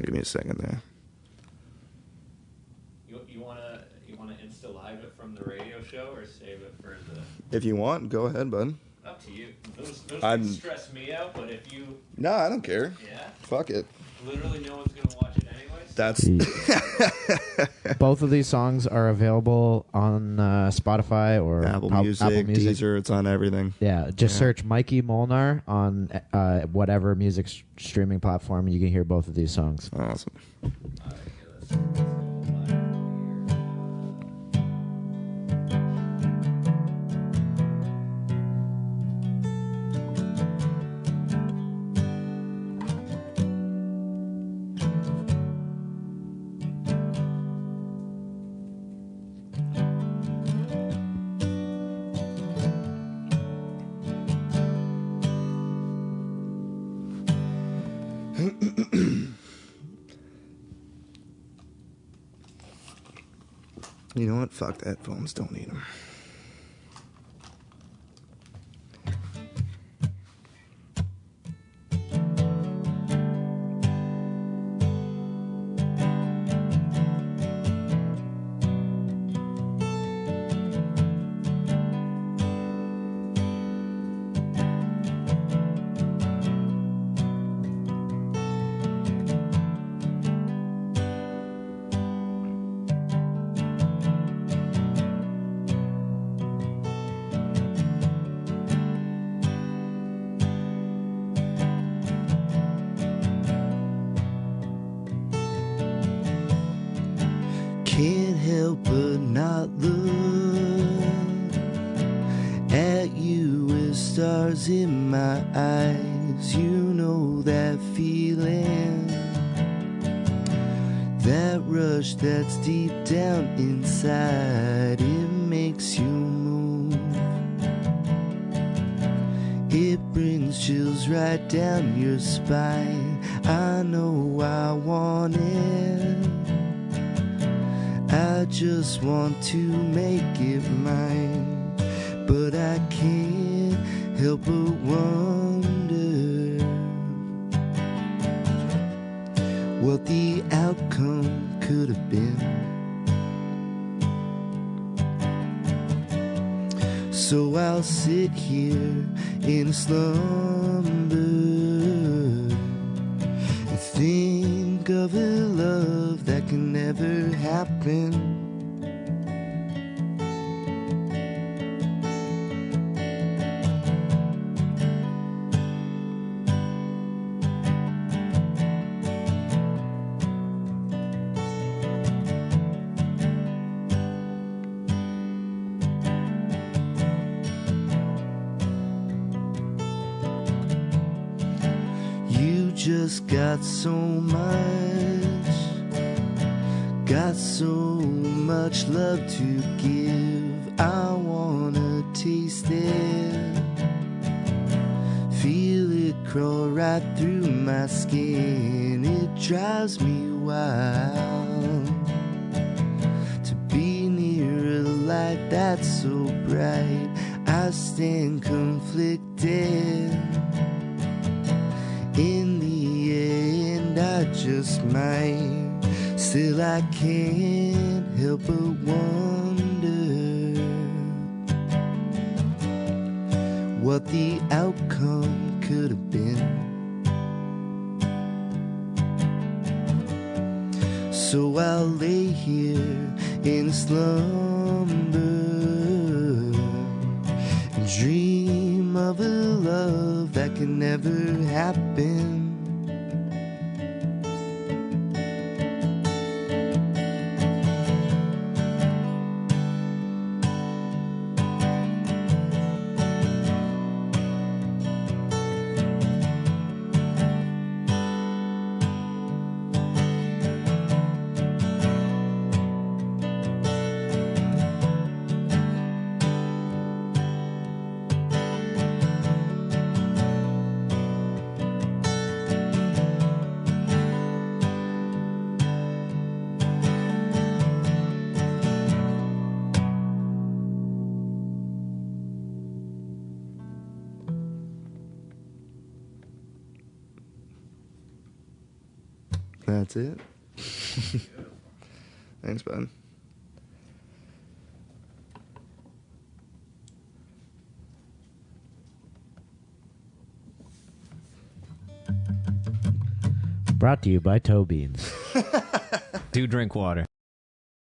Give me a second there. You wanna Insta Live it from the radio show or save it for the? If you want, go ahead, bud. Up to you. Those I'm- things stress me out, but if you, No, I don't care. yeah, Fuck it. literally no one's gonna watch it anyways. That's Both of these songs are available on Spotify or Apple Music, Deezer. It's on everything. Yeah, just Yeah. search Mikey Molnar on whatever music streaming platform, and you can hear both of these songs. Awesome. You know what? Fuck the headphones. Don't need them. Can't help but not look at you with stars in my eyes. You know that feeling, that rush that's deep down inside. It makes you move. It brings chills right down your spine. I know I want it. I just want to make it mine, but I can't help but wonder what the outcome could have been. So I'll sit here in a slumber and think of a love that can never happen. Just got so much love to give. I wanna taste it, feel it crawl right through my skin. It drives me wild to be near a light that's so bright. I stand conflicted. In the end, I just might. Still, I can't help but wonder what the outcome could have been. So I'll lay here in slumber and dream of a love that can never happen. That's it. Thanks, bud. Brought to you by Toe Beans. Do drink water.